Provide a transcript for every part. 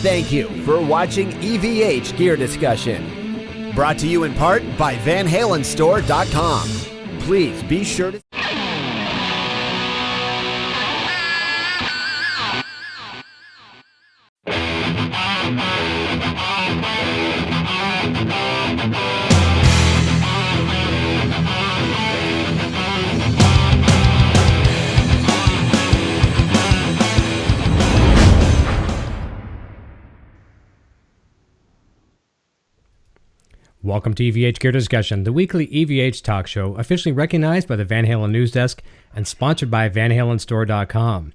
Thank you for watching EVH Gear Discussion. Brought to you in part by VanHalenStore.com. Please be sure to... Welcome to EVH Gear Discussion, the weekly EVH talk show, officially recognized by the Van Halen News Desk and sponsored by VanHalenStore.com.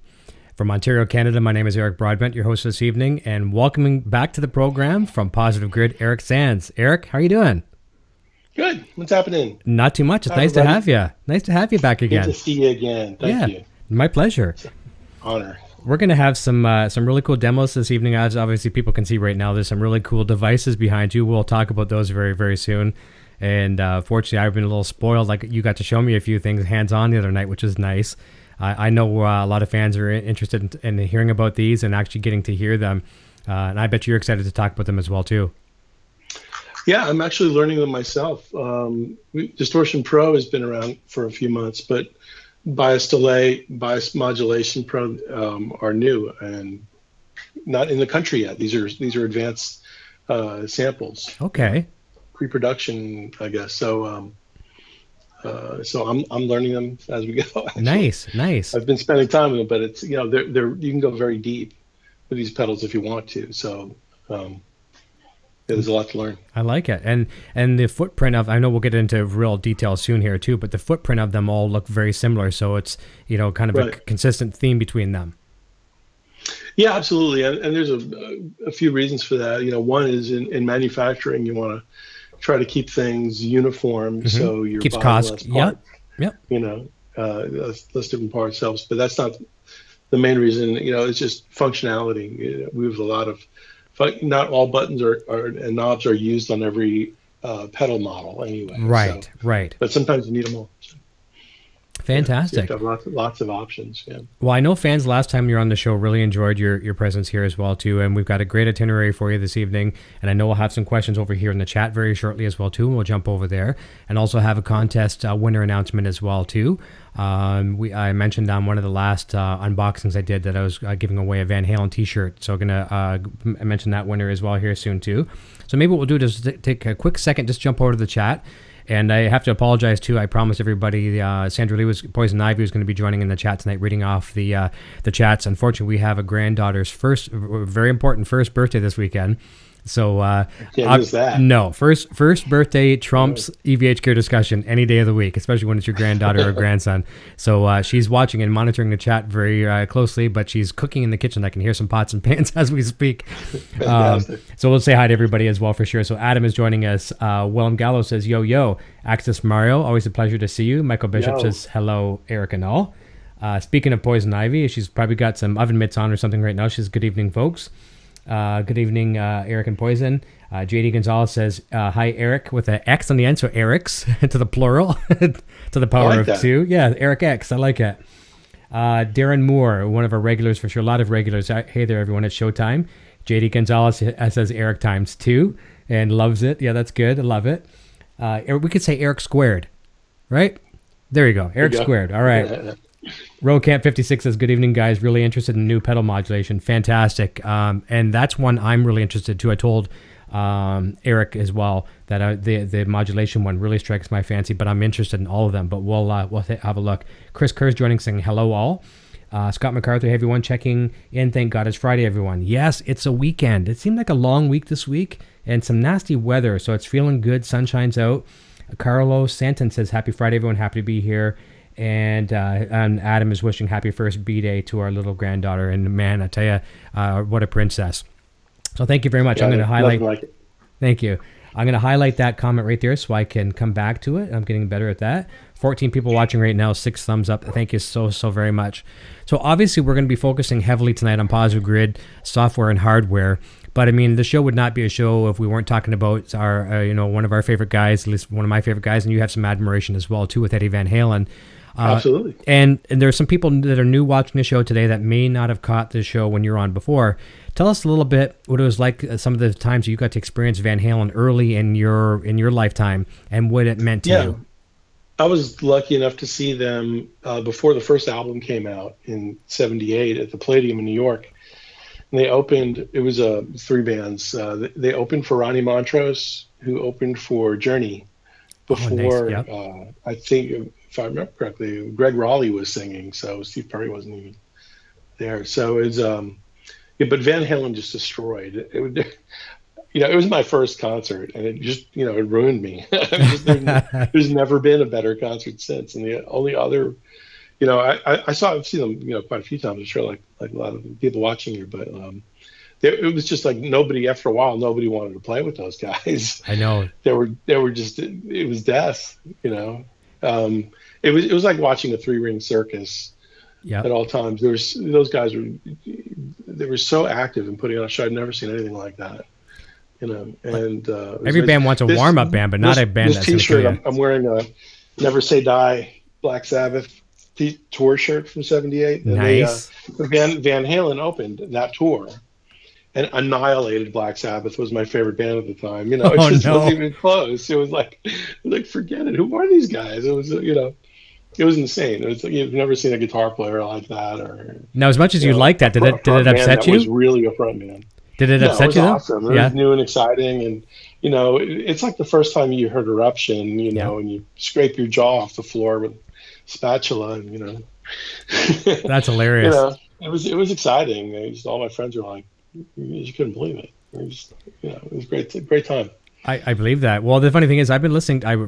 From Ontario, Canada, my name is Eric Broadbent, your host this evening, and welcoming back to the program from Positive Grid, Eric Sands. Eric, how are you doing? Good. What's happening? Not too much. It's nice to have you. Nice to have you back again. Good to see you again. Thank you. My pleasure. It's an honor. We're going to have some really cool demos this evening. As obviously people can see right now, there's some really cool devices behind you. We'll talk about those very, very soon. And fortunately, I've been a little spoiled. Like, you got to show me a few things hands-on the other night, which is nice. I know a lot of fans are interested in hearing about these and actually getting to hear them. And I bet you're excited to talk about them as well, too. Yeah, I'm actually learning them myself. Distortion Pro has been around for a few months, but Bias Delay, Bias Modulation Pro are new and not in the country yet. These are advanced samples. Okay. Pre-production, I guess. So I'm learning them as we go. Actually. Nice. I've been spending time with them, but it's they're you can go very deep with these pedals if you want to. So there's a lot to learn. I like it. And the footprint of, I know we'll get into real detail soon here too, but the footprint of them all look very similar. So it's, kind of right. A consistent theme between them. Yeah, absolutely. And there's a few reasons for that. One is in manufacturing, you want to try to keep things uniform. Mm-hmm. So you're keeps buying cost. less parts. Yep. Less different parts helps, but that's not the main reason. It's just functionality. We have a lot of, not all buttons and knobs are used on every pedal model anyway. Right. But sometimes you need them all. So, fantastic. You have lots of options. Yeah. Well, I know fans last time you were on the show really enjoyed your presence here as well too, and we've got a great itinerary for you this evening. And I know we'll have some questions over here in the chat very shortly as well too, and we'll jump over there and also have a contest winner announcement as well too. I mentioned on one of the last unboxings I did that I was giving away a Van Halen T-shirt, so I'm gonna mention that winner as well here soon too. So maybe what we'll do is take a quick second, just jump over to the chat. And I have to apologize too. I promised everybody Sandra Lee Poison Ivy was going to be joining in the chat tonight, reading off the chats. Unfortunately, we have a granddaughter's very important first birthday this weekend. So can't miss that. No, first birthday trumps EVH Gear Discussion any day of the week, especially when it's your granddaughter or grandson. So she's watching and monitoring the chat very closely, but she's cooking in the kitchen. I can hear some pots and pans as we speak. So we'll say hi to everybody as well for sure. So Adam is joining us. Willem Gallo says, yo, Access Mario, always a pleasure to see you. Michael Bishop says, hello, Eric and all. Speaking of Poison Ivy, she's probably got some oven mitts on or something right now. She says, good evening, folks. Good evening, Eric and Poison. JD Gonzalez says, hi, Eric, with an X on the end, so Eric's to the plural, to the power of 2. Yeah, Eric X, I like it. Darren Moore, one of our regulars for sure, a lot of regulars. Hey there, everyone, it's showtime. JD Gonzalez says Eric times 2 and loves it. Yeah, that's good. I love it. We could say Eric squared, right? There you go, Eric squared. All right. Rowcamp 56 says, good evening, guys. Really interested in new pedal modulation. Fantastic. And that's one I'm really interested too. I told Eric as well that the modulation one really strikes my fancy, but I'm interested in all of them. But we'll have a look. Chris Kerr's joining, saying hello all. Scott MacArthur, hey everyone, checking in. Thank God it's Friday, everyone. Yes, it's a weekend. It seemed like a long week this week and some nasty weather, so it's feeling good. Sunshine's out. Carlo Santin says, happy Friday, everyone. Happy to be here. And Adam is wishing happy first B-Day to our little granddaughter. And man, I tell you, what a princess. So thank you very much. I'm going to highlight. Thank you. I'm going to highlight that comment right there so I can come back to it. I'm getting better at that. 14 people watching right now, 6 thumbs up. Thank you so very much. So obviously we're going to be focusing heavily tonight on Positive Grid software and hardware. But I mean, the show would not be a show if we weren't talking about our, one of our favorite guys, at least one of my favorite guys, and you have some admiration as well too with Eddie Van Halen. Absolutely. And there's some people that are new watching the show today that may not have caught the show when you were on before. Tell us a little bit what it was like, some of the times you got to experience Van Halen early in your lifetime, and what it meant to you. I was lucky enough to see them before the first album came out in '78 at the Palladium in New York. And they opened, it was 3 bands. They opened for Ronnie Montrose, who opened for Journey before, nice. Yep. I think, if I remember correctly, Greg Raleigh was singing, so Steve Perry wasn't even there. So it was, but Van Halen just destroyed. It was my first concert, and it just, it ruined me. There's never been a better concert since. And the only other, I've seen them, quite a few times. I'm sure, like a lot of people watching here, but it was just like after a while, nobody wanted to play with those guys. I know. They were just, it was death. It was like watching a 3-ring circus. Yeah. At all times. Those guys were so active in putting on a show. I've never seen anything like that. And every band wants a warm-up band, but not a band that's T-shirt. I'm wearing a Never Say Die Black Sabbath tour shirt from '78. Nice. Van Halen opened that tour and annihilated Black Sabbath. Was my favorite band at the time. It just wasn't even close. It was like forget it. Who are these guys? It was it was insane. It was like, you've never seen a guitar player like that. Or now, as much as you like that, did it upset you? It was really a front man. Did it upset you? It was awesome. It was new and exciting, and it's like the first time you heard Eruption, and you scrape your jaw off the floor with spatula, and That's hilarious. It was exciting. All my friends were like, you couldn't believe it. It was great time. I believe that. Well, the funny thing is, I've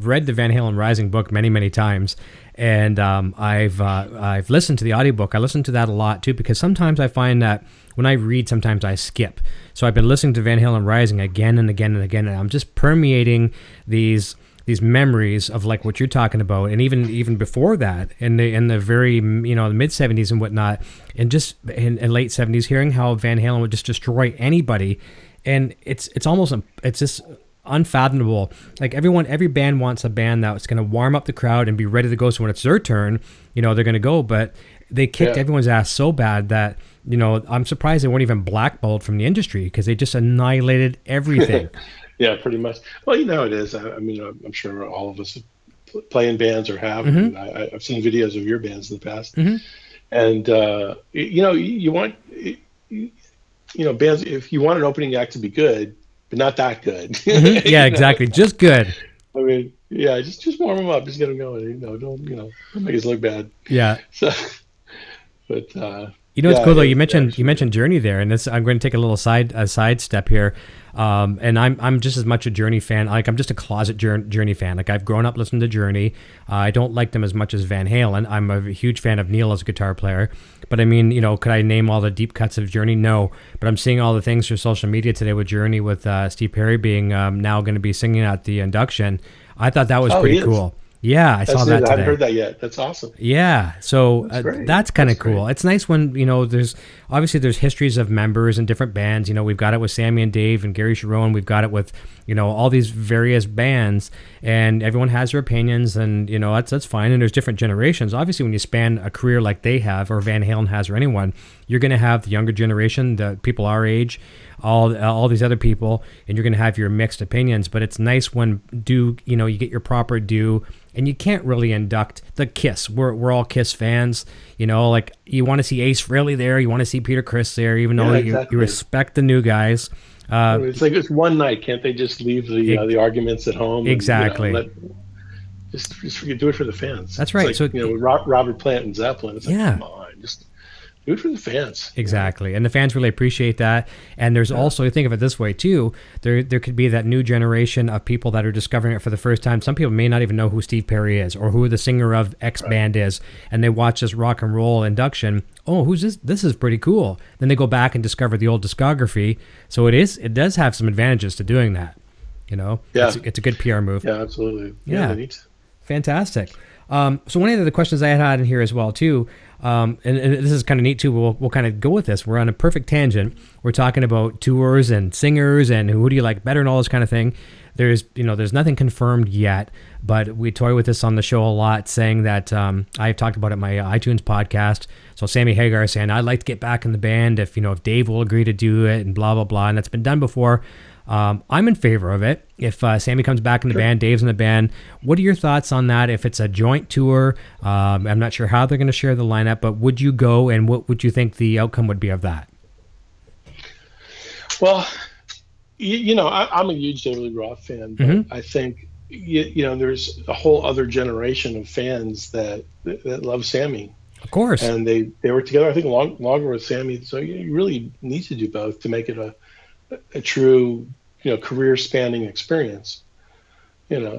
read the Van Halen Rising book many, many times, and I've listened to the audiobook. I listen to that a lot too, because sometimes I find that when I read, sometimes I skip. So I've been listening to Van Halen Rising again and again and again, and I'm just permeating these memories of like what you're talking about, and even before that, in the very the mid '70s and whatnot, and just in late '70s, hearing how Van Halen would just destroy anybody, and it's just unfathomable. Like every band wants a band that's going to warm up the crowd and be ready to go. So when it's their turn, they're going to go. But they kicked everyone's ass so bad that I'm surprised they weren't even blackballed from the industry, because they just annihilated everything. Yeah, pretty much. Well, it is. I'm sure all of us play in bands or have. Mm-hmm. I've seen videos of your bands in the past, mm-hmm. and you want bands. If you want an opening act to be good, but not that good. Mm-hmm. Yeah, exactly. Just good. Just warm them up. Just get them going. Don't make us look bad. Yeah. So, but it's cool though. You mentioned Journey there, and I'm going to take a little side step here. And I'm just as much a Journey fan. Like, I'm just a closet Journey fan. Like, I've grown up listening to Journey. I don't like them as much as Van Halen. I'm a huge fan of Neil as a guitar player. But I mean, could I name all the deep cuts of Journey? No. But I'm seeing all the things through social media today with Journey, with Steve Perry being now going to be singing at the induction. I thought that was pretty cool. Yeah, I saw that today. I haven't heard that yet. That's awesome. Yeah, so that's kind of cool. Great. It's nice when, there's histories of members in different bands. We've got it with Sammy and Dave and Gary Sharon. We've got it with, all these various bands, and everyone has their opinions, and, that's fine. And there's different generations. Obviously, when you span a career like they have, or Van Halen has, or anyone, you're going to have the younger generation, the people our age, all these other people, and you're going to have your mixed opinions. But it's nice when you get your proper due. And you can't really induct the Kiss. We're all Kiss fans. Like, you want to see Ace Frehley there. You want to see Peter Criss there, even though you respect the new guys. It's like it's one night. Can't they just leave the arguments at home? Exactly. And, just do it for the fans. That's right. It's like, Robert Plant and Zeppelin. It's like, come on, just do it for the fans. Exactly. And the fans really appreciate that. And there's also, think of it this way too, there could be that new generation of people that are discovering it for the first time. Some people may not even know who Steve Perry is, or who the singer of X band is, and they watch this rock and roll induction. Oh, who's this? This is pretty cool. Then they go back and discover the old discography. So it does have some advantages to doing that. Yeah. It's a good PR move. Yeah, absolutely. Yeah. Fantastic. So one of the questions I had in here as well too, and this is kind of neat too. We'll kind of go with this. We're on a perfect tangent. We're talking about tours and singers and who do you like better and all this kind of thing. There's nothing confirmed yet, but we toy with this on the show a lot, saying that I've talked about it in my iTunes podcast. So Sammy Hagar saying, I'd like to get back in the band if Dave will agree to do it and blah, blah, blah. And that's been done before. I'm in favor of it. If Sammy comes back in the band, Dave's in the band. What are your thoughts on that? If it's a joint tour, I'm not sure how they're going to share the lineup, but would you go, and what would you think the outcome would be of that? Well, I'm a huge David Lee Roth fan, but I think there's a whole other generation of fans that love Sammy. Of course. And they were together, I think, longer with Sammy. So you really need to do both to make it a true, career spanning experience.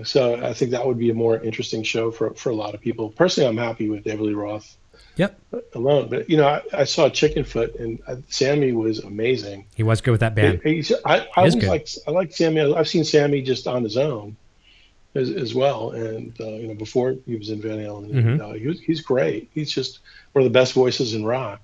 So I think that would be a more interesting show for a lot of people. Personally, I'm happy with David Lee Roth. Yep. Alone, but I saw Chickenfoot, and Sammy was amazing. He was good with that band. I like Sammy. I've seen Sammy just on his own, as well, and before he was in Van Halen, he's great. He's just one of the best voices in rock.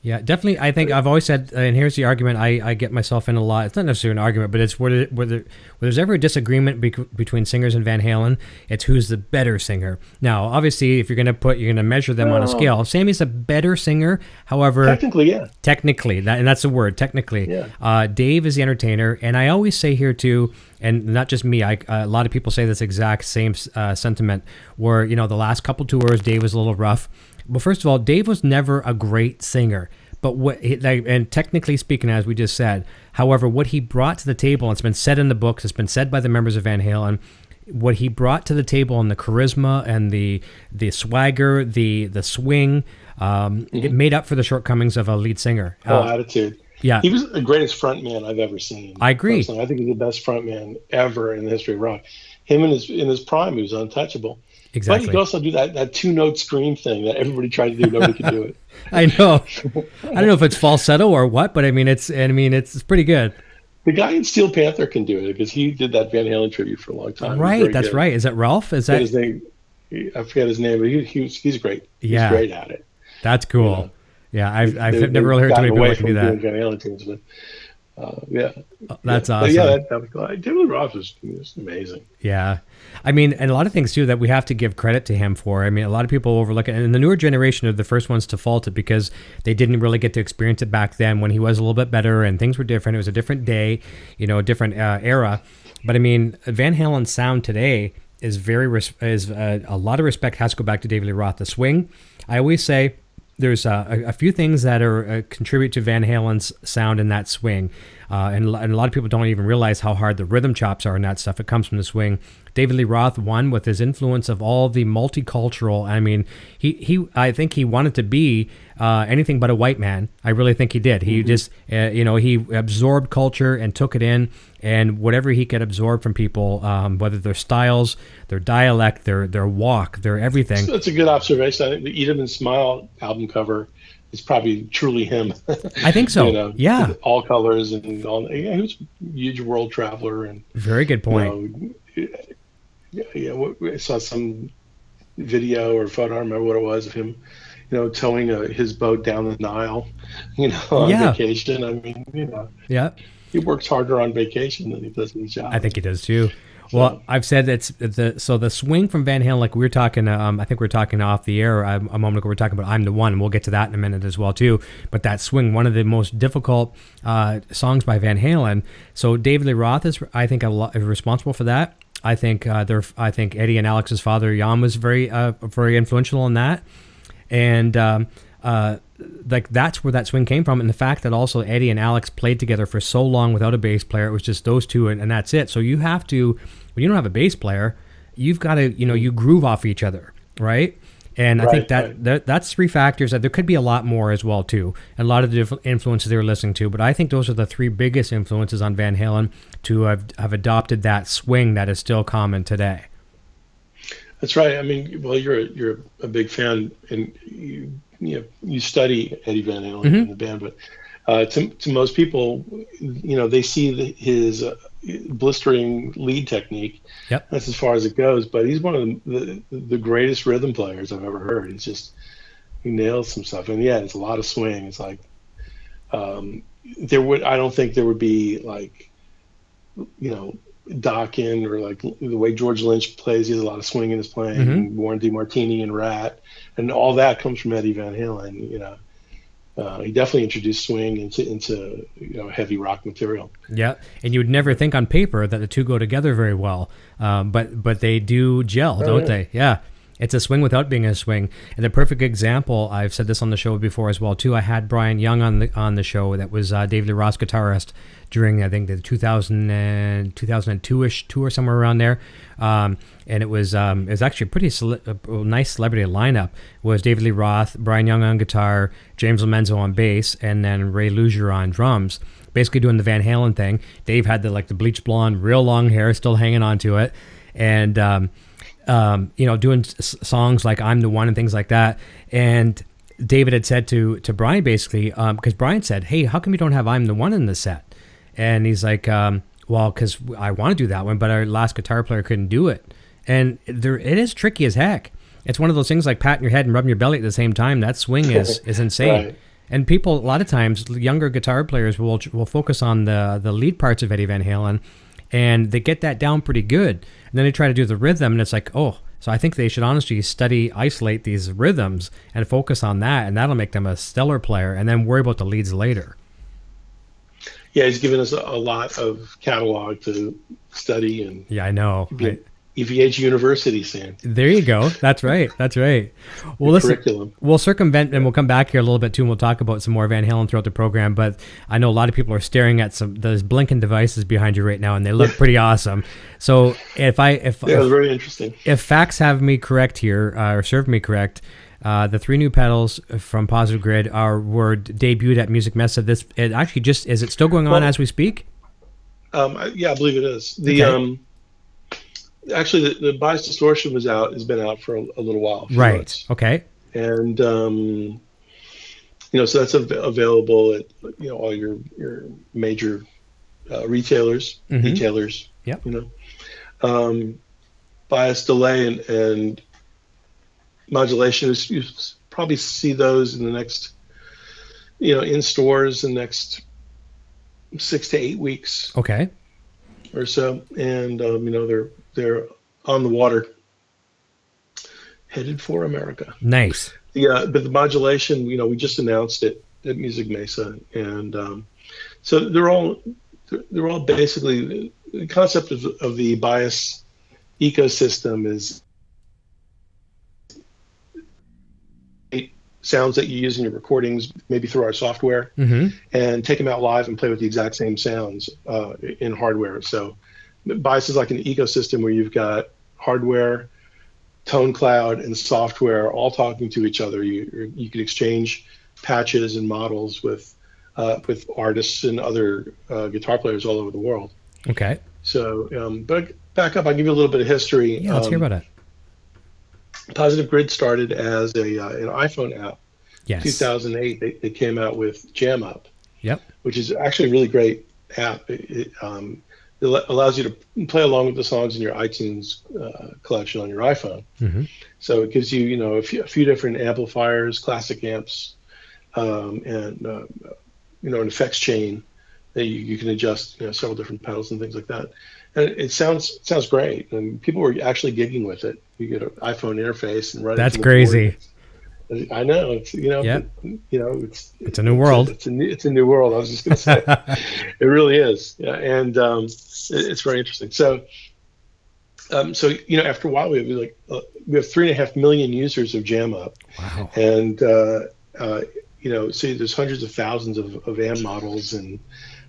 Yeah, definitely. I think I've always said, and here's the argument I get myself in a lot. It's not necessarily an argument, but it's where there's ever a disagreement between singers in Van Halen, it's who's the better singer. Now, obviously, if you're going to measure them on a scale, Sammy's a better singer. However, technically, that's the word, technically. Yeah. Dave is the entertainer, and I always say here too, and not just me, a lot of people say this exact same sentiment, where the last couple tours, Dave was a little rough. Well, first of all, Dave was never a great singer, but and technically speaking, as we just said, however, what he brought to the table, and it's been said in the books, it's been said by the members of Van Halen, what he brought to the table and the charisma and the swagger, the swing, it made up for the shortcomings of a lead singer. Attitude. Yeah. He was the greatest frontman I've ever seen. I agree. Personally. I think he's the best frontman ever in the history of rock. Him in his prime, he was untouchable. Exactly. But he could also do that two-note scream thing that everybody tried to do. Nobody could do it. I know. I don't know if it's falsetto or what, but it's pretty good. The guy in Steel Panther can do it because he did that Van Halen tribute for a long time. Right, that's right. Is that Ralph? Is that his name? I forget his name, but he's great. Yeah. He's great at it. That's cool. Yeah, I've never really heard too many people that can do that. Van Halen tunes, but that's awesome. But yeah, that was cool. David Roth was amazing. Yeah. And a lot of things too that we have to give credit to him for. A lot of people overlook it, and the newer generation are the first ones to fault it because they didn't really get to experience it back then when he was a little bit better and things were different. It was a different day, a different era. But Van Halen's sound today is a lot of respect has to go back to David Lee Roth. The swing, I always say, there's a few things that are contribute to Van Halen's sound in that swing, and a lot of people don't even realize how hard the rhythm chops are in that stuff. It comes from the swing. David Lee Roth won with his influence of all the multicultural. I think he wanted to be anything but a white man. I really think he did. He just he absorbed culture and took it in, and whatever he could absorb from people, whether their styles, their dialect, their walk, their everything. That's a good observation. I think the Eat 'Em and Smile album cover is probably truly him. I think so. Yeah. All colors and all. Yeah, he was a huge world traveler and. Very good point. I saw some video or photo, I don't remember what it was, of him, towing his boat down the Nile, on vacation. Yeah. He works harder on vacation than he does in his job. I think he does too. Well, I've said it's the swing from Van Halen, like we were talking, I think we were talking off the air a moment ago, we were talking about I'm the One, and we'll get to that in a minute as well too. But that swing, one of the most difficult songs by Van Halen. So David Lee Roth is, I think, responsible for that. I think Eddie and Alex's father Jan was very influential in that, and that's where that swing came from. And the fact that also Eddie and Alex played together for so long without a bass player, it was just those two, and that's it. So you have to, when you don't have a bass player, you've got to you groove off each other, right? And I think that's three factors. There could be a lot more as well too, and a lot of the different influences they were listening to. But I think those are the three biggest influences on Van Halen to have adopted that swing that is still common today. That's right. You're a big fan, and you study Eddie Van Halen in the band, but to most people, they see his blistering lead technique. Yep. That's as far as it goes. But he's one of the greatest rhythm players I've ever heard. He's just nails some stuff. And yeah, it's a lot of swing. It's like I don't think there would be like, Dokken or like the way George Lynch plays. He has a lot of swing in his playing. Mm-hmm. Warren DeMartini and Rat, and all that comes from Eddie Van Halen. He definitely introduced swing into heavy rock material. Yeah, and you would never think on paper that the two go together very well, but they do gel, don't they? Yeah. It's a swing without being a swing. And the perfect example, I've said this on the show before as well too. I had Brian Young on the show. That was David Lee Roth guitarist during, I think, the 2002-ish tour, somewhere around there. And it was actually a pretty nice celebrity lineup. It was David Lee Roth, Brian Young on guitar, James Lomenzo on bass, and then Ray Luzier on drums. Basically doing the Van Halen thing. Dave had the bleach blonde, real long hair, still hanging on to it, and doing songs like "I'm the One" and things like that. And David had said to Brian basically, because Brian said, "Hey, how come you don't have 'I'm the One' in the set?" And he's like, "Well, because I want to do that one, but our last guitar player couldn't do it." And it is tricky as heck. It's one of those things like patting your head and rubbing your belly at the same time. That swing is insane. Right. And people, a lot of times, younger guitar players will focus on the lead parts of Eddie Van Halen, and they get that down pretty good. And then they try to do the rhythm, and it's like, oh, so I think they should honestly isolate these rhythms and focus on that, and that'll make them a stellar player, and then worry about the leads later. Yeah, he's given us a lot of catalog to study. And yeah, I know. EVH University, Sam. There you go. That's right. Well, listen, curriculum. We'll circumvent and we'll come back here a little bit too, and we'll talk about some more Van Halen throughout the program. But I know a lot of people are staring at those blinking devices behind you right now, and they look pretty awesome. So it was very interesting. If facts have me correct here, or serve me correct, the 3 new pedals from Positive Grid were debuted at Music Messa. Is it still going on as we speak? Yeah, I believe it is. Actually, the Bias Distortion has been out for a little while. Right. Months. Okay. And so that's available at all your major retailers. Yep. Bias delay and modulation you probably see those in the next in stores in the next 6 to 8 weeks. Okay. Or so, and they're on the water, headed for America. Nice. Yeah, but the modulation, we just announced it at Music Mesa, and so they're all basically the concept of the Bias ecosystem is sounds that you use in your recordings, maybe through our software, and take them out live and play with the exact same sounds in hardware. So Bias is like an ecosystem where you've got hardware, tone cloud, and software all talking to each other. You can exchange patches and models with artists and other guitar players all over the world. Okay. So, but back up, I'll give you a little bit of history. Yeah, let's hear about it. Positive Grid started as an iPhone app. Yes. 2008, they came out with Jam Up. Yep. Which is actually a really great app. It allows you to play along with the songs in your iTunes collection on your iPhone. So it gives you, a few different amplifiers, classic amps, and an effects chain that you can adjust, several different pedals and things like that. And it sounds great. And people were actually gigging with it. You get an iPhone interface and run. That's crazy. Board. I know it's it's a new world. It's a new world. I was just going to say, it really is. Yeah, and it's very interesting. So after a while we have 3.5 million users of Jam Up. Wow. And see, there's hundreds of thousands of amp models and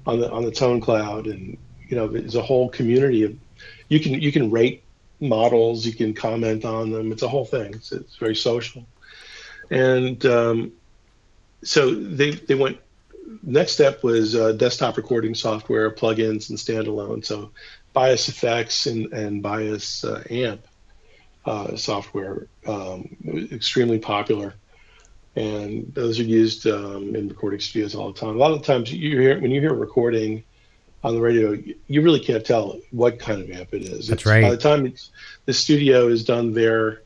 on the tone cloud, and there's a whole community of you can rate models, you can comment on them. It's a whole thing. It's very social. And so they went. Next step was desktop recording software, plugins, and standalone. So Bias Effects and Bias Amp software, extremely popular, and those are used in recording studios all the time. A lot of the times when you hear a recording on the radio, you really can't tell what kind of amp it is. That's right. By the time the studio is done their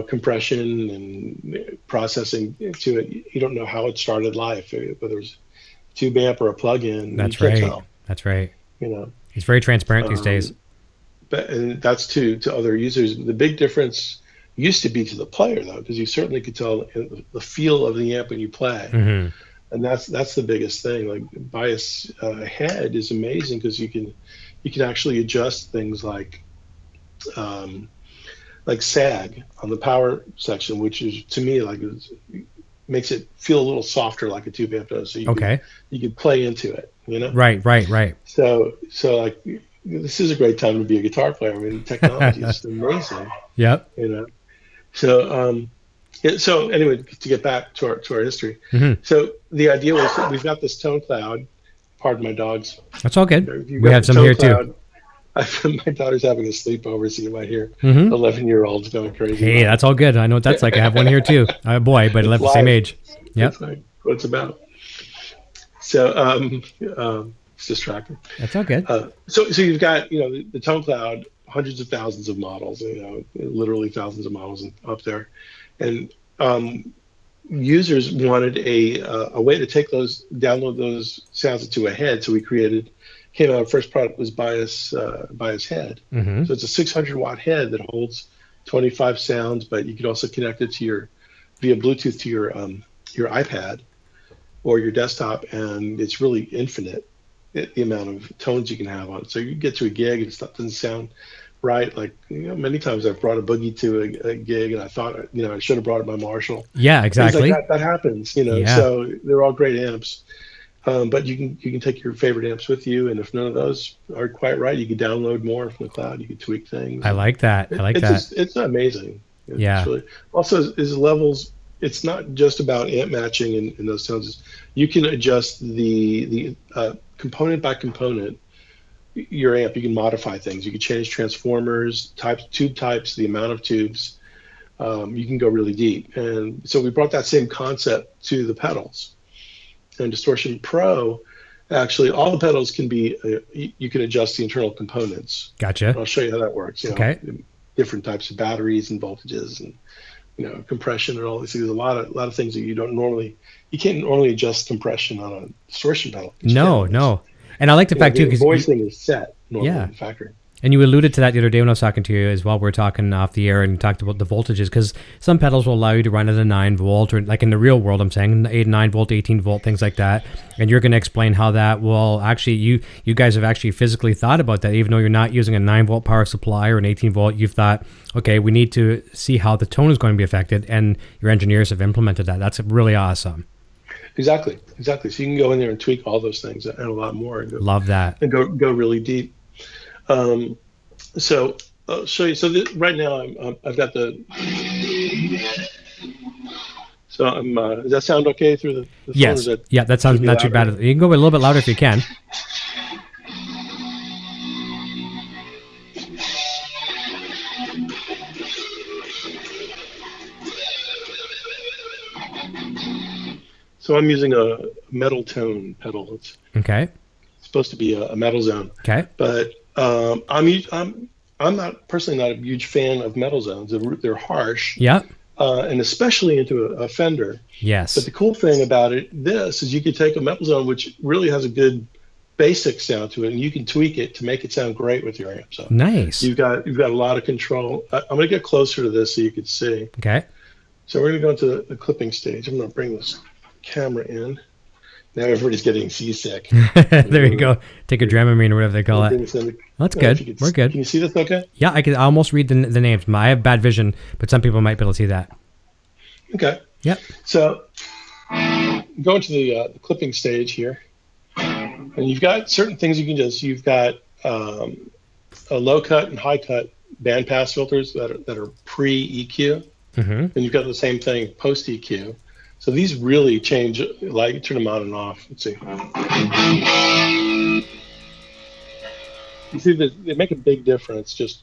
compression and processing to it. You don't know how it started life, whether it's a tube amp or a plug-in. That's you can't right. tell, That's right. you He's very transparent these days. and that's to other users. The big difference used to be to the player, though, because you certainly could tell the feel of the amp when you play. Mm-hmm. And that's the biggest thing. Like bias head is amazing because you can actually adjust things like sag on the power section, which is, to me, like makes it feel a little softer, like a tube amp does. So you can play into it, Right. So like this is a great time to be a guitar player. I mean, technology is amazing. Yep. So so anyway, to get back to our history. Mm-hmm. So the idea was that we've got this tone cloud. Pardon my dogs. That's all good. We have some here too. My daughter's having a sleepover, so you might hear Mm-hmm. 11-year-olds going crazy. Hey, that's all good. I know what that's like. I have one here too. I'm a boy, but the same age. Yep. That's like what it's about. So it's distracting. That's all good. So you've got the tone cloud, hundreds of thousands of models, literally thousands of models up there, and users wanted a way to download those sounds into a head. So we came out. Our first product was bias head. Mm-hmm. So it's a 600-watt head that holds 25 sounds, but you could also connect it via Bluetooth to your iPad or your desktop, and it's really infinite, the amount of tones you can have on it. So you get to a gig and stuff doesn't sound right. Like many times I've brought a boogie to a gig and I thought I should have brought my Marshall. Yeah, exactly. Like that happens. Yeah. So they're all great amps. But you can take your favorite amps with you, and if none of those are quite right, you can download more from the cloud. You can tweak things. I like that. It's amazing. Yeah. Also, is levels. It's not just about amp matching in those tones. You can adjust the component by component. Your amp, you can modify things. You can change transformers, tube types, the amount of tubes. You can go really deep, and so we brought that same concept to the pedals. And Distortion Pro, actually, all the pedals can be, you can adjust the internal components. Gotcha. I'll show you how that works. Okay. Different types of batteries and voltages and, compression and all these things. A lot of things that you can't normally adjust compression on a distortion pedal. No. And I like the fact too, because voicing is set normally in the factory. And you alluded to that the other day when I was talking to you as well. We were talking off the air and talked about the voltages, because some pedals will allow you to run at a 9 volt, or like in the real world, I'm saying 9 volt, 18 volt, things like that. And you're going to explain how that will actually, you guys have actually physically thought about that, even though you're not using a 9 volt power supply or an 18 volt. You've thought, okay, we need to see how the tone is going to be affected, and your engineers have implemented that. That's really awesome. Exactly. So you can go in there and tweak all those things and a lot more. And love that. And go really deep. So I'll show you. So right now I've got the. So does that sound okay through the phone? Yes. That sounds not too bad. You can go a little bit louder if you can. So I'm using a metal tone pedal. It's supposed to be a metal zone. Okay. But I'm not personally not a huge fan of metal zones. They're harsh. Yeah. And especially into a Fender. Yes. But the cool thing about this is you can take a metal zone, which really has a good basic sound to it, and you can tweak it to make it sound great with your amp. So nice. You've got a lot of control. I'm going to get closer to this so you can see. Okay. So we're going to go into the clipping stage. I'm going to bring this camera in. Now everybody's getting seasick. There you go. Take a Dramamine or whatever they call it. That's good. We're good. Can you see this okay? Yeah, I can almost read the names. I have bad vision, but some people might be able to see that. Okay. Yep. So go to the clipping stage here. And you've got certain things you can just, you've got a low cut and high cut bandpass filters that are pre-EQ. Mm-hmm. And you've got the same thing post-EQ. So these really change, like turn them on and off. Let's see. You see, they make a big difference. Just.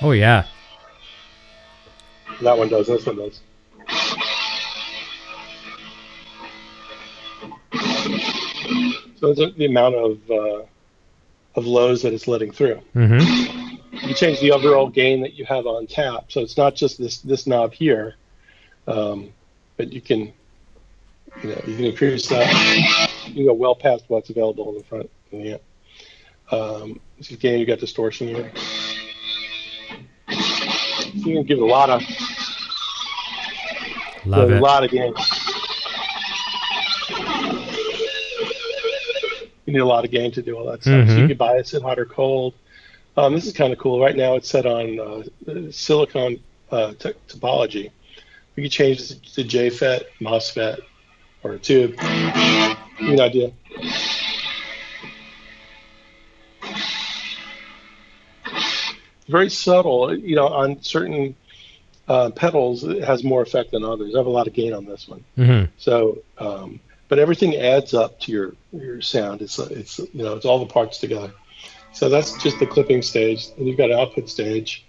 Oh, yeah. That one does. This one does. So it's the amount of lows that it's letting through. Mm-hmm. You change the overall gain that you have on tap. So it's not just this knob here, but you can increase that. You can go well past what's available in the front of the amp. This is gain. You got distortion here. You can give it a lot of gain. You need a lot of gain to do all that stuff. So you can bias it hot or cold. This is kind of cool. Right now it's set on silicon topology. We can change this to JFET, MOSFET, or a tube. Give you an idea. Very subtle. On certain pedals, it has more effect than others. I have a lot of gain on this one. So, but everything adds up to your sound. It's all the parts together. So that's just the clipping stage, and you've got an output stage.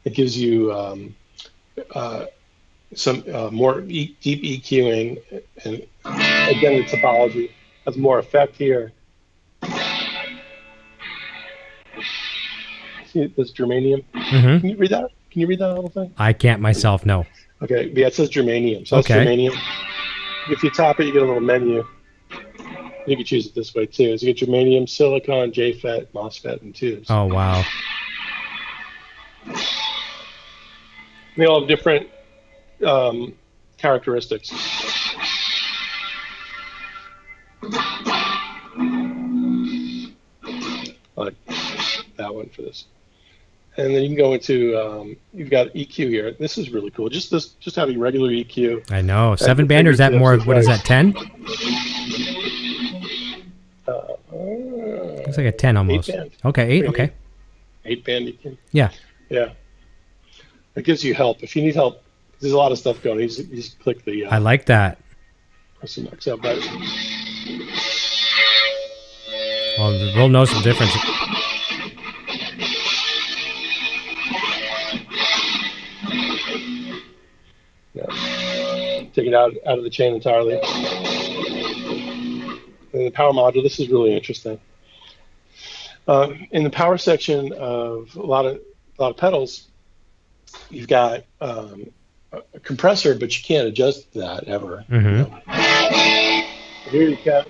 It gives you some more deep EQing, and again, the topology has more effect here. See this germanium? Can you read that? Can you read that little thing? I can't myself, no. Okay, yeah, it says germanium. So that's germanium. If you tap it, you get a little menu. You can choose it this way too. So you get germanium, silicon, JFET, MOSFET, and tubes. Oh, wow. They all have different characteristics. Like that one for this. And then you can go into, you've got EQ here. This is really cool. Just having regular EQ. I know. 7-band, or is that more, what is that, 10? Looks like a 10 almost. 8-band. Okay, 8, okay. 8-band EQ. Yeah. Yeah. It gives you help. If you need help, there's a lot of stuff going. You just click the... I like that. Press the max out button. Well, we'll know some difference. Take it out of the chain entirely. And the power module, this is really interesting. In the power section of a lot of pedals, you've got a compressor, but you can't adjust that ever. Here you can.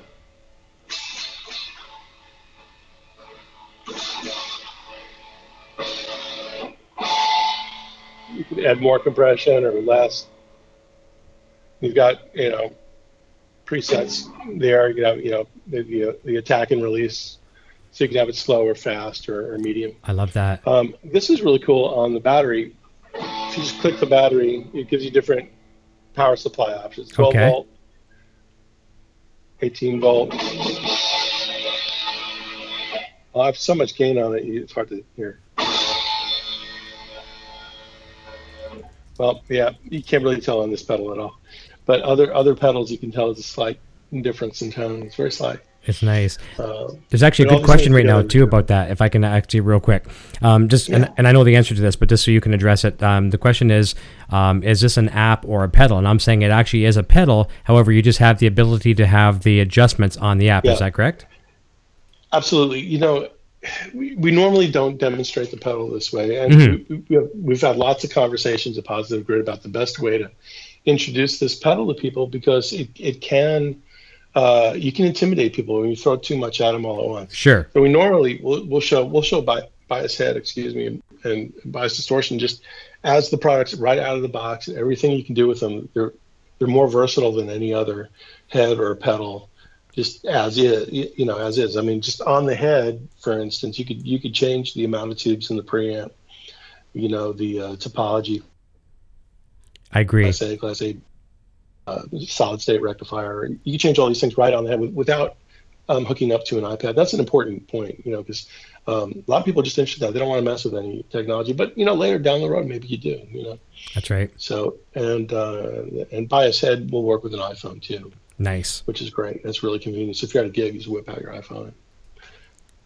You can add more compression or less. You've got, presets there. You can have, the attack and release. So you can have it slow or fast or medium. I love that. This is really cool on the battery. If you just click the battery, it gives you different power supply options. 12 volt, 18 volt. I have so much gain on it, it's hard to hear. Well, yeah, you can't really tell on this pedal at all. But other pedals, you can tell it's a slight difference in tone. It's very slight. It's nice. There's actually a good question right now too about that. If I can actually real quick, and I know the answer to this, but just so you can address it. The question is this an app or a pedal? And I'm saying it actually is a pedal. However, you just have the ability to have the adjustments on the app. Yeah. Is that correct? Absolutely. We normally don't demonstrate the pedal this way, and we've had lots of conversations at Positive Grid about the best way to introduce this pedal to people, because it can. You can intimidate people when you throw too much at them all at once. Sure. So we normally we'll show bias head, and bias distortion just as the products right out of the box, and everything you can do with them. They're more versatile than any other head or pedal, just as is. As is. I mean, just on the head, for instance, you could change the amount of tubes in the preamp. The topology. I agree. Class A. Solid state rectifier. You can change all these things right on the head without hooking up to an iPad. That's an important point, because a lot of people are just interested in that. They don't want to mess with any technology, but later down the road, maybe you do. That's right. So and bias head will work with an iPhone too. Nice. Which is great. That's really convenient. So if you're at a gig, you just whip out your iPhone.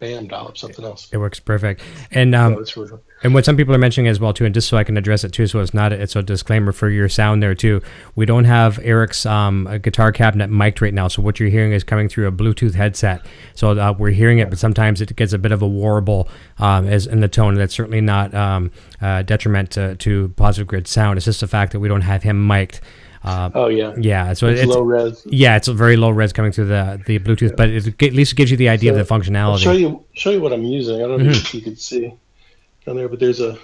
bam, dial up something else. It works perfect. And It's really fun. and what some people are mentioning as well too, and just so I can address it too, so it's a disclaimer for your sound there too. We don't have Eric's guitar cabinet mic'd right now, so what you're hearing is coming through a Bluetooth headset. So we're hearing it, but sometimes it gets a bit of a warble as in the tone. That's certainly not detriment to Positive Grid sound. It's just the fact that we don't have him mic'd. Yeah. So it's low res. Yeah, it's a very low res coming through the Bluetooth, but at least it gives you the idea of the functionality. I'll show you what I'm using. I don't know if you can see down there, but there's I don't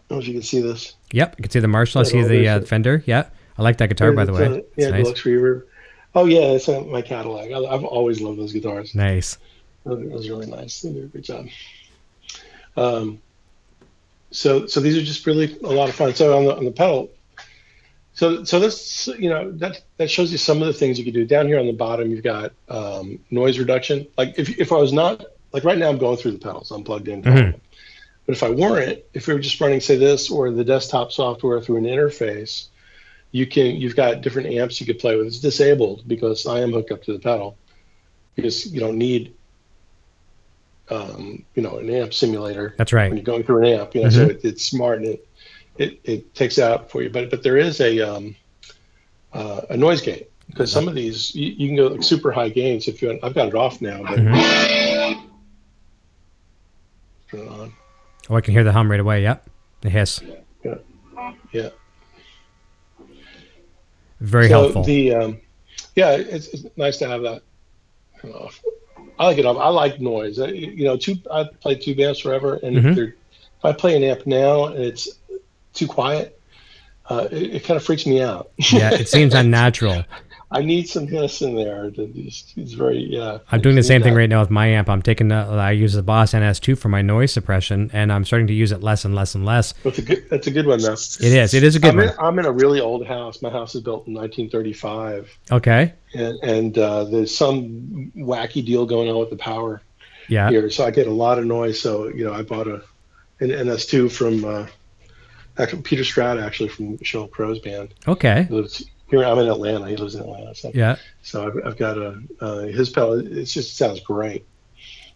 know if you can see this. Yep, you can see the Marshall. I see the Fender. Yeah, I like that guitar, by the way. Yeah, nice. Deluxe reverb. Oh yeah, it's my Cadillac. I've always loved those guitars. Nice. Those are really nice. They do a good job. So these are just really a lot of fun. So on the pedal. So this, that shows you some of the things you could do. Down here on the bottom, you've got noise reduction. Like if I was not, like right now I'm going through the pedals, I'm plugged in. Mm-hmm. But if I weren't, if we were just running, say, this or the desktop software through an interface, you've got different amps you could play with. It's disabled because I am hooked up to the pedal, because you don't need an amp simulator. That's right. When you're going through an amp, so it's smart and it takes it out for you. But there is a noise gate, because some of these you can go like super high gains if you want. I've got it off now, but turn it on. Oh, I can hear the hum right away. Yep, the hiss. Yeah. Very helpful. It's nice to have that off. I like it off. I like noise. I played tube amps forever, and if I play an amp now and it's too quiet, it kind of freaks me out. Yeah, it seems unnatural. I need some hiss in there. It's very, I'm doing the same thing right now with my amp. I use the Boss NS2 for my noise suppression, and I'm starting to use it less and less and less. That's a good one, though. It is a good one. I'm in a really old house. My house is built in 1935. Okay. And there's some wacky deal going on with the power here. So I get a lot of noise. So, I bought an NS2 from Peter Stroud, actually, from Sheryl Crow's band. Okay. Here, I'm in Atlanta. He lives in Atlanta. So I've got his pedal. It just sounds great.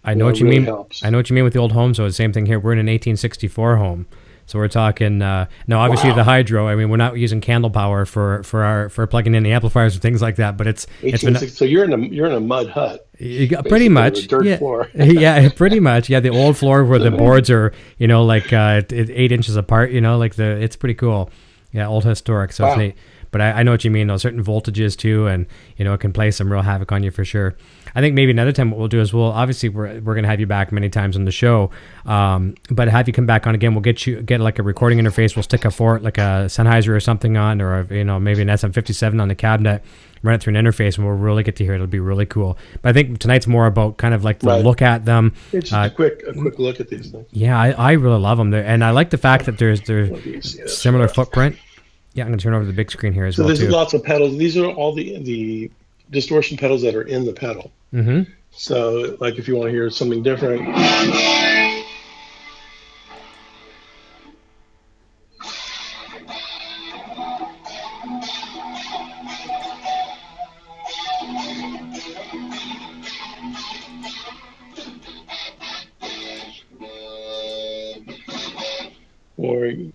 I know what you mean. Helps. I know what you mean with the old home. So the same thing here. We're in an 1864 home. So we're talking now. Obviously the hydro. I mean, we're not using candle power for plugging in the amplifiers and things like that. But it's been, so you're in a mud hut. Pretty much. Dirt floor. Yeah, pretty much. Yeah, the old floor where the boards are 8 inches apart. It's pretty cool. Yeah, old historic. So it's neat. But I know what you mean, those certain voltages too, and it can play some real havoc on you for sure. I think maybe another time what we'll do is obviously we're going to have you back many times on the show, but have you come back on again. We'll get like a recording interface. We'll stick like a Sennheiser or something on, or maybe an SM57 on the cabinet, run it through an interface, and we'll really get to hear it. It'll be really cool. But I think tonight's more about kind of like the look at them. It's just a quick look at these things. Yeah, I really love them, and I like the fact that there's similar footprint. Yeah, I'm going to turn over the big screen here as well, too. So there's lots of pedals. These are all the distortion pedals that are in the pedal. Mm-hmm. So, like, if you want to hear something different. Or you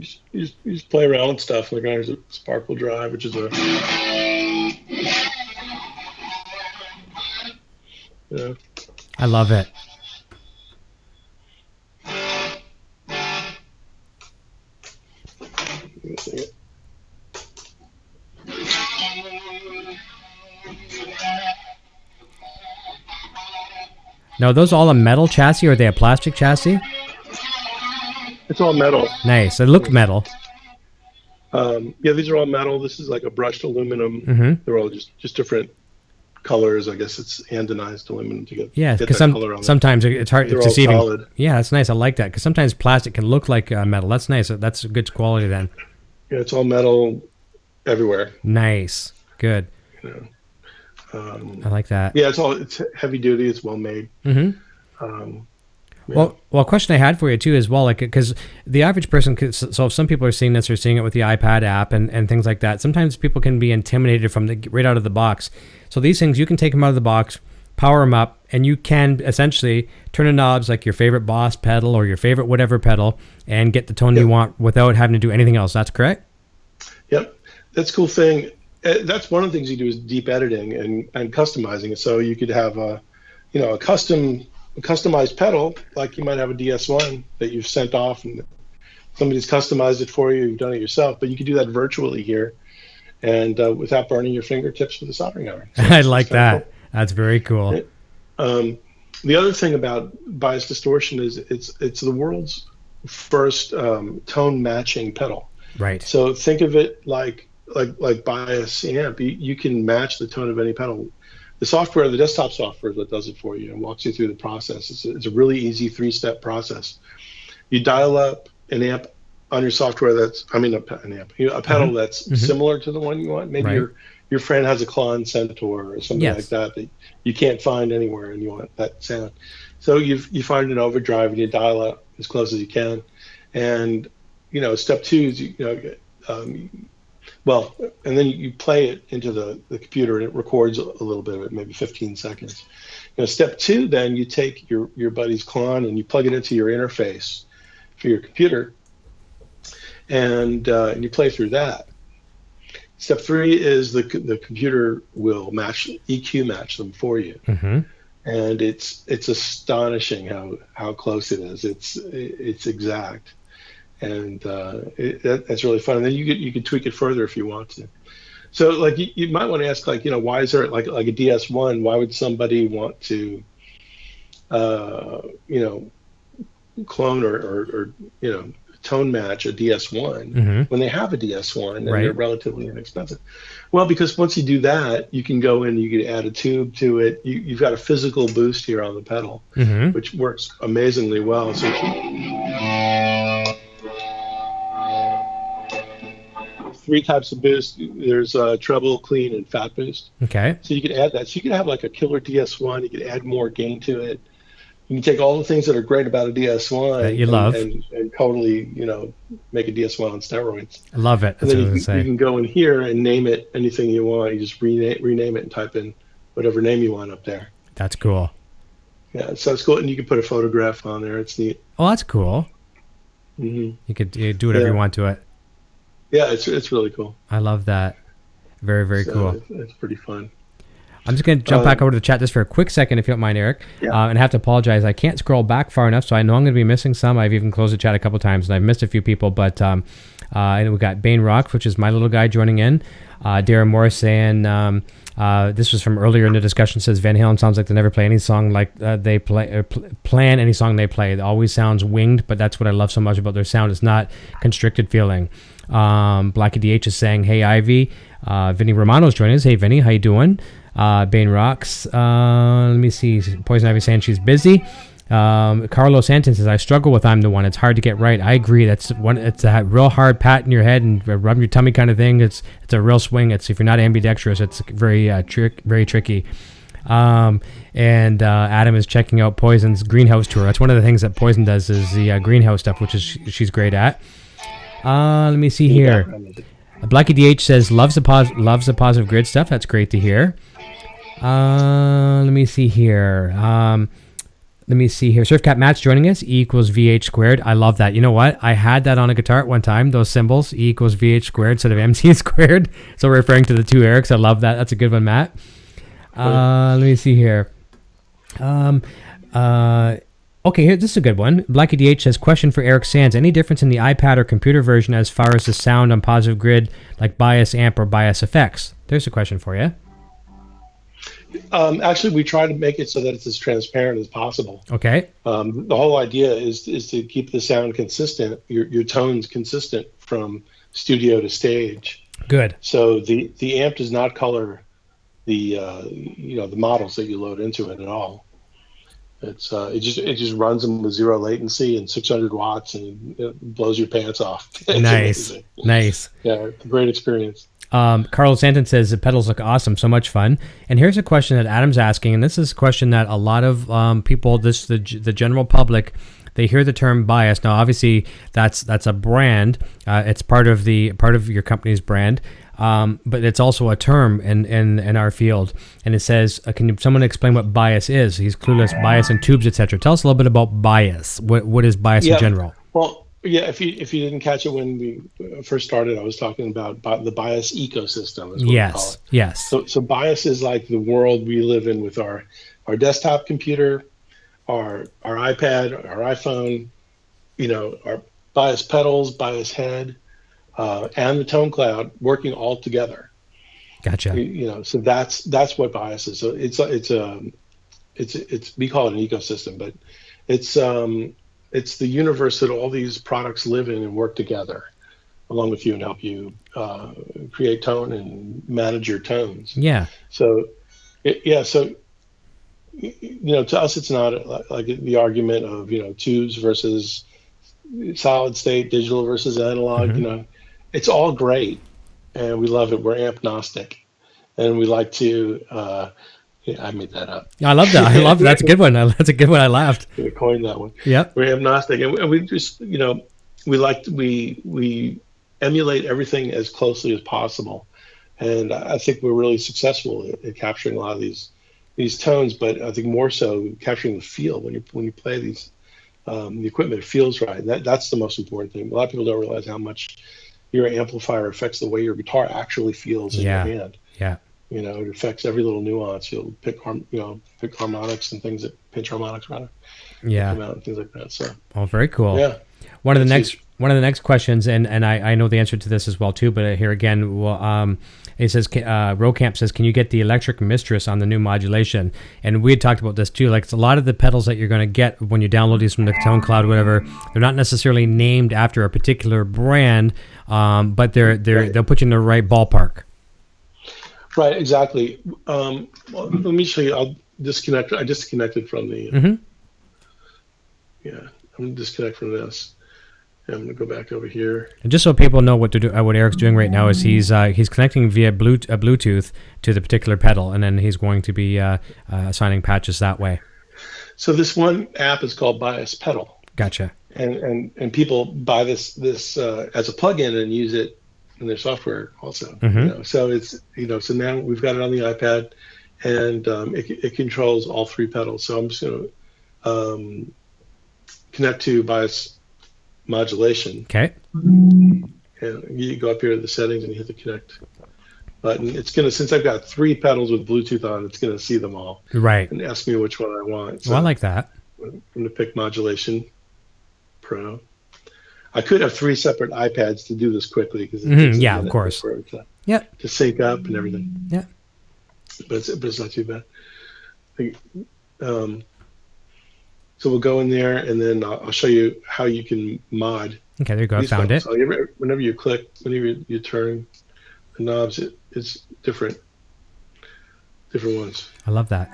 just play around with stuff. Like there's a Sparkle Drive, which is I love it. Now, are those all a metal chassis, or are they a plastic chassis? It's all metal. Nice. They look metal. These are all metal. This is like a brushed aluminum. Mm-hmm. They're all just different colors. I guess it's anodized aluminum to get because color on sometimes it's hard. They're it's all deceiving. solid. Yeah, that's nice. I like that, because sometimes plastic can look like metal. That's nice. That's good quality then. Yeah, it's all metal everywhere. Nice. Good. I like that. Yeah, it's heavy duty. It's well made. Mm-hmm. Well, a question I had for you too, as well, like, because the average person so if some people are seeing this or seeing it with the iPad app and things like that, sometimes people can be intimidated from right out of the box. So these things, you can take them out of the box, power them up, and you can essentially turn the knobs like your favorite Boss pedal or your favorite whatever pedal and get the tone you want without having to do anything else. That's correct? Yep. That's a cool thing. That's one of the things you do is deep editing and customizing it. So you could have a customized pedal, like you might have a DS1 that you've sent off and somebody's customized it for you. You've done it yourself, but you could do that virtually here and without burning your fingertips with a soldering iron. So I like that. Cool. That's very cool. The other thing about bias distortion is it's the world's first tone matching pedal. Right. So think of it like bias amp. You can match the tone of any pedal. The software, the desktop software, that does it for you and walks you through the process. It's a really easy 3-step process. You dial up an amp on your software a pedal that's similar to the one you want. Maybe your friend has a Cloreen Centaur or something like that you can't find anywhere, and you want that sound. So you find an overdrive and you dial up as close as you can. And step 2 is and then you play it into the computer and it records a little bit of it, maybe 15 seconds. Step 2, then you take your buddy's Cloreen and you plug it into your interface for your computer, and you play through that. Step 3 is the computer will EQ match them for you, and it's astonishing how close it is. It's exact. And that's really fun. And then you can tweak it further if you want to. So like you might want to ask, like, why is there like a DS1? Why would somebody want to, clone or tone match a DS1 when they have a DS1 and they're relatively inexpensive? Well, because once you do that, you can go in, you can add a tube to it. You've got a physical boost here on the pedal, which works amazingly well. So 3 types of boost. There's treble, clean, and fat boost. Okay. So you could add that. So you could have like a killer DS1. You could add more gain to it. You can take all the things that are great about a DS1 that you love and totally, make a DS1 on steroids. I love it. That's and then you can go in here and name it anything you want. You just rename it and type in whatever name you want up there. That's cool. Yeah, so it's cool. And you can put a photograph on there. It's neat. Oh, that's cool. You could do whatever you want to it. Yeah, it's really cool. I love that. Very, very cool. It's pretty fun. I'm just going to jump back over to the chat just for a quick second, if you don't mind, Eric. Yeah. And I have to apologize. I can't scroll back far enough, so I know I'm going to be missing some. I've even closed the chat a couple times, and I've missed a few people. But we got Bane Rock, which is my little guy, joining in. Darren Morris saying, this was from earlier in the discussion, says Van Halen sounds like they never play any song like they plan any song they play. It always sounds winged, but that's what I love so much about their sound. It's not constricted feeling. Blackie DH is saying, hey, Ivy. Vinny Romano's joining us. Hey, Vinny, how you doing? Bane Rocks. Let me see. Poison Ivy saying she's busy. Carlo Santin says, I struggle with I'm the One. It's hard to get right. I agree. It's a real hard pat in your head and rub your tummy kind of thing. It's a real swing. If you're not ambidextrous, it's very tricky. And Adam is checking out Poison's greenhouse tour. That's one of the things that Poison does is the greenhouse stuff, which is she's great at. Let me see here. Blackie DH says loves the positive grid stuff. That's great to hear. Let me see here. Surfcat Matt's joining us. E equals VH squared. I love that. You know what? I had that on a guitar at one time. Those symbols, E equals VH squared instead of MC squared. So we're referring to the two Erics. I love that. That's a good one, Matt. Let me see here. Okay, here, this is a good one. Blackie DH says, question for Eric Sands. Any difference in the iPad or computer version as far as the sound on positive grid, like bias amp or bias effects? There's a question for you. Actually, we try to make it so that it's as transparent as possible. Okay. The whole idea is to keep the sound consistent, your tones consistent from studio to stage. Good. So the amp does not color the models that you load into it at all. It just runs them with 0 latency and 600 watts and it blows your pants off. Nice. Yeah, it's a great experience. Carlo Santin says the pedals look awesome, so much fun. And here's a question that Adam's asking, and this is a question that a lot of people, the general public, they hear the term bias. Now, obviously, that's a brand. It's part of your company's brand. But it's also a term in our field, and it says, "Can someone explain what bias is?" He's clueless. Bias in tubes, etc. Tell us a little bit about bias. What is bias in general? Well, yeah. If you didn't catch it when we first started, I was talking about the bias ecosystem. Is what we call it. Yes. So bias is like the world we live in with our desktop computer, our iPad, our iPhone. Our bias pedals, bias head. And the tone cloud working all together. Gotcha. So that's what bias is. So it's we call it an ecosystem, but it's the universe that all these products live in and work together along with you and help you create tone and manage your tones. Yeah. So to us it's not like the argument of tubes versus solid state, digital versus analog. Mm-hmm. It's all great, and we love it. We're ampnostic, and we like to. I made that up. I love that. I love that. That's a good one. That's a good one. I laughed. I coined that one. Yep. We're ampnostic, and we just we emulate everything as closely as possible, and I think we're really successful at capturing a lot of these tones. But I think more so capturing the feel when you play these. The equipment feels right. That's the most important thing. A lot of people don't realize how much your amplifier affects the way your guitar actually feels in your hand. Yeah. It affects every little nuance. You'll pick harmonics and things pinch harmonics rather. Yeah. Come out and things like that. So. Oh, very cool. Yeah. One of the next questions, and I know the answer to this as well too, but here again, it says, Rocamp says, can you get the Electric Mistress on the new modulation? And we had talked about this too. Like, it's a lot of the pedals that you're going to get when you download these from the Tone Cloud, whatever, they're not necessarily named after a particular brand, but they'll put you in the right ballpark. Right, exactly. Well, let me show you. I'll disconnect. I disconnected from the. Mm-hmm. Yeah, I'm going to disconnect from this. I'm going to go back over here. And just so people know what Eric's doing right now is he's connecting via Bluetooth to the particular pedal, and then he's going to be assigning patches that way. So this one app is called Bias Peddle. Gotcha. And people buy this as a plugin and use it in their software also. Mm-hmm. So it's so now we've got it on the iPad, and it controls all three pedals. So I'm just going to connect to Bias Modulation. Okay. And you go up here to the settings and you hit the connect button. It's gonna, since I've got three pedals with Bluetooth on, it's gonna see them all. Right. And ask me which one I want. So well, I like that. I'm gonna pick Modulation Pro. I could have three separate iPads to do this quickly because yeah, of course. To sync up and everything. Yeah. But it's not too bad. So we'll go in there, and then I'll show you how you can mod. Okay, there you go. I found it. So whenever you click, whenever you turn the knobs, it's different ones. I love that.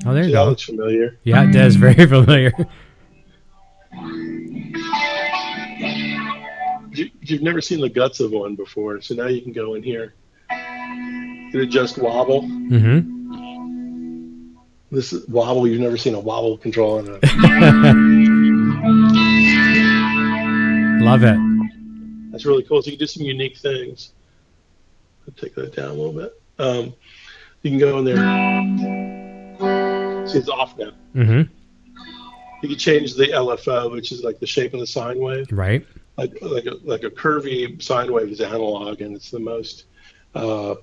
Oh, there you go. That looks familiar. Yeah, it does. Very familiar. You've never seen the guts of one before, so now you can go in here. You can adjust wobble. Mm-hmm. This is wobble. You've never seen a wobble control on a. Love it. That's really cool. So you can do some unique things. I'll take that down a little bit. You can go in there. See, it's off now. Mm-hmm. You can change the LFO, which is like the shape of the sine wave. Right. Like a curvy sine wave is analog, and it's the most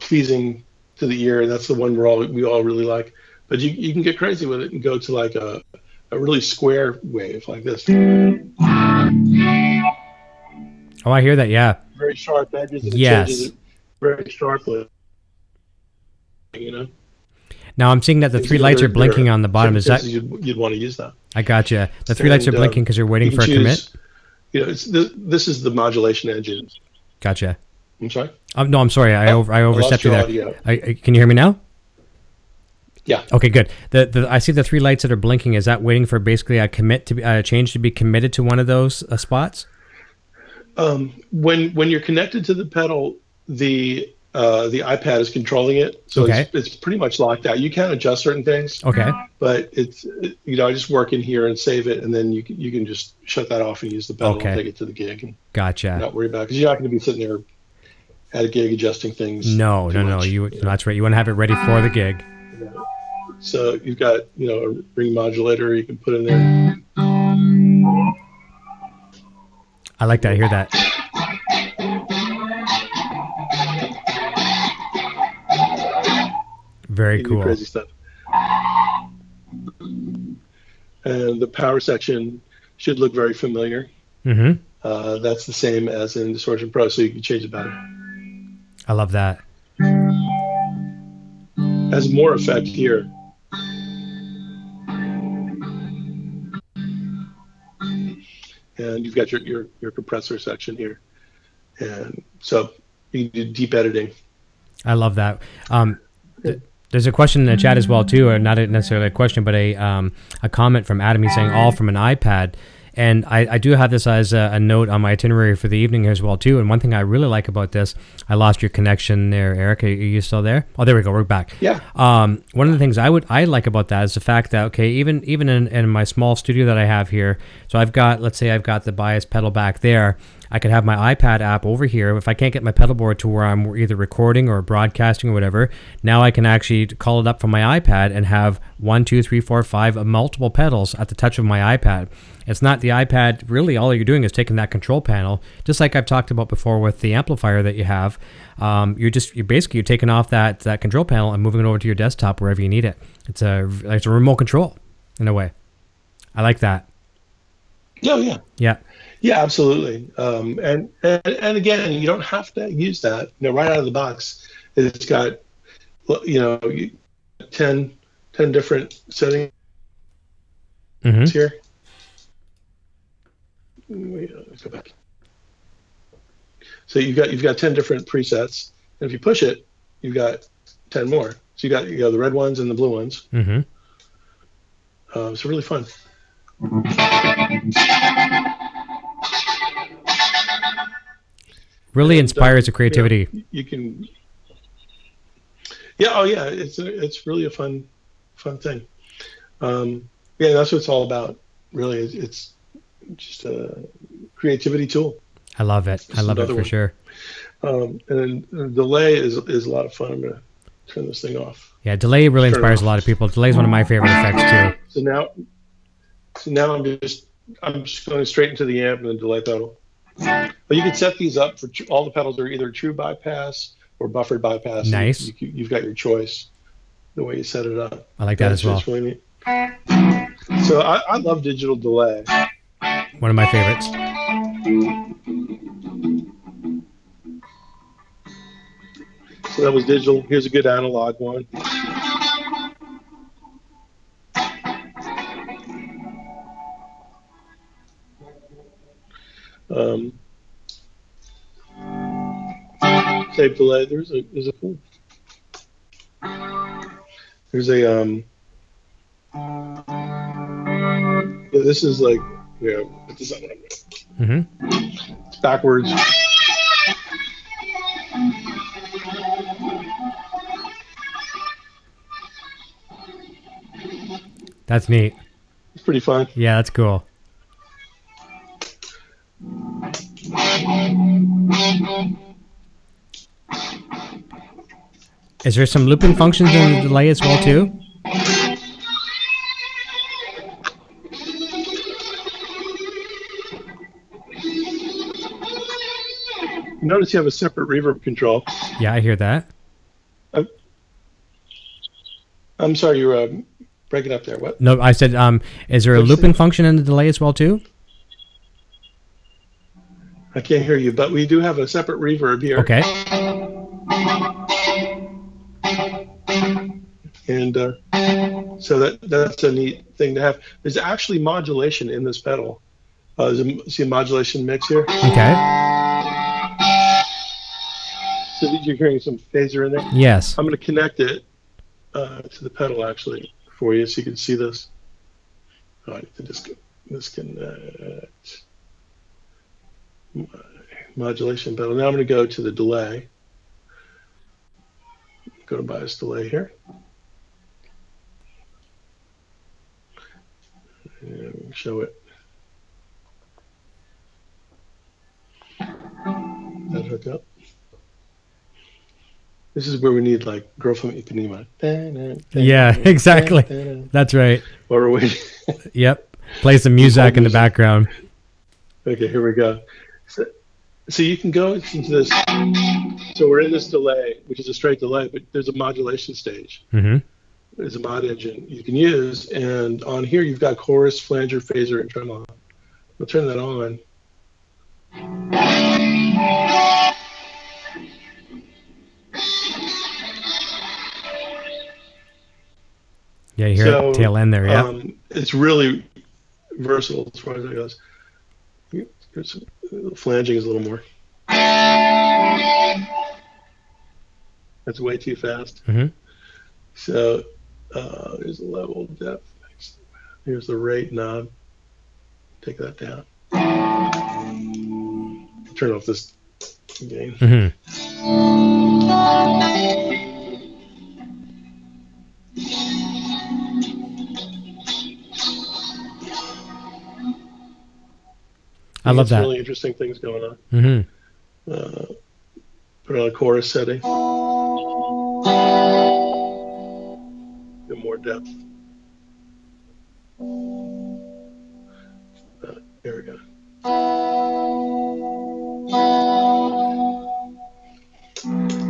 pleasing to the ear, and that's the one we all really like. But you can get crazy with it and go to like a really square wave like this. Oh, I hear that. Yeah. Very sharp edges. And yes. It changes it very sharply. Now I'm seeing that the three lights are blinking on the bottom. Is that you'd want to use that? I gotcha. The three lights are blinking because you're waiting for a commit. This is the modulation engine. Gotcha. I'm sorry. No, I'm sorry. I overstepped you there. Can you hear me now? Yeah. Okay, good. I see the three lights that are blinking. Is that waiting for basically a commit to be a change to be committed to one of those spots? When you're connected to the pedal, the the iPad is controlling it, so it's pretty much locked out. You can adjust certain things, but it's I just work in here and save it, and then you can just shut that off and use the pedal and take it to the gig and not worry about it, because you're not going to be sitting there at a gig adjusting things. No. That's right. You want to have it ready for the gig. Yeah. So you've got a ring modulator you can put in there. I like that. I hear that. Very cool. Crazy stuff. And the power section should look very familiar. That's the same as in Distortion Pro, so you can change the battery. I love that. Has more effect here. And you've got your compressor section here. And so you can do deep editing. I love that. There's a question in the chat as well too, or not necessarily a question, but a comment from Adam. He's saying all from an iPad. And I do have this as a note on my itinerary for the evening as well too. And one thing I really like about this, I lost your connection there, Eric. Are you still there? Oh, there we go. We're back. Yeah. One of the things I like about that is the fact that even in my small studio that I have here, so I've got the bias pedal back there. I could have my iPad app over here. If I can't get my pedal board to where I'm either recording or broadcasting or whatever, now I can actually call it up from my iPad and have 1, 2, 3, 4, 5 multiple pedals at the touch of my iPad. It's not the iPad. Really, all you're doing is taking that control panel, just like I've talked about before with the amplifier that you have. You're taking off that control panel and moving it over to your desktop wherever you need it. It's a remote control in a way. I like that. Oh yeah. Yeah. Yeah, absolutely. And again, you don't have to use that. Right out of the box, it's got 10 different settings here. Let's go back. So you've got 10 different presets, and if you push it, you've got 10 more. So you got the red ones and the blue ones. It's really fun. Really inspires the creativity. You can. Yeah. Oh yeah. It's really a fun thing. That's what it's all about. Really, it's just a creativity tool. I love it. I love it for sure. And then the delay is a lot of fun. I'm gonna turn this thing off. Yeah, delay really inspires a lot of people. Delay is one of my favorite effects too. So now I'm just going straight into the amp and the delay pedal. But you can set these up for all the pedals are either true bypass or buffered bypass. Nice. You've got your choice the way you set it up. I like that as well. Really neat. So I love digital delay. One of my favorites. So that was digital. Here's a good analog one. Tape delay. There's a cool. There's a this is like put this on what I'm doing. It's backwards. That's neat. It's pretty fun. Yeah, that's cool. Is there some looping functions in the delay as well too? Notice you have a separate reverb control. Yeah, I hear that. I'm sorry, you were breaking up there. What? No, I said, is there a looping function in the delay as well too? I can't hear you, but we do have a separate reverb here. Okay. And so that's a neat thing to have. There's actually modulation in this pedal. See a modulation mix here? Okay. So you're hearing some phaser in there? Yes. I'm going to connect it to the pedal actually for you so you can see this. All right, disconnect. Modulation pedal. Now I'm going to go to the delay. go to bias delay here. And show it. That hook up. This is where we need like Girl from Ipanema. Yeah, exactly. That's right. While we're waiting. Yep. Play some music in the background. Okay, here we go. So you can go into this. So we're in this delay, which is a straight delay, but there's a modulation stage. Mm-hmm. There's a mod engine you can use, and on here you've got chorus, flanger, phaser, and tremolo. We'll turn that on. Yeah, you hear it tail end there, yeah. It's really versatile as far as that goes. Flanging is a little more. That's way too fast. Mm-hmm. So there's the level, depth. Here's the rate knob. Take that down. Turn off this gain. Mm-hmm. I love that. Really interesting things going on. Mm-hmm. Put on a chorus setting. Get more depth. There we go.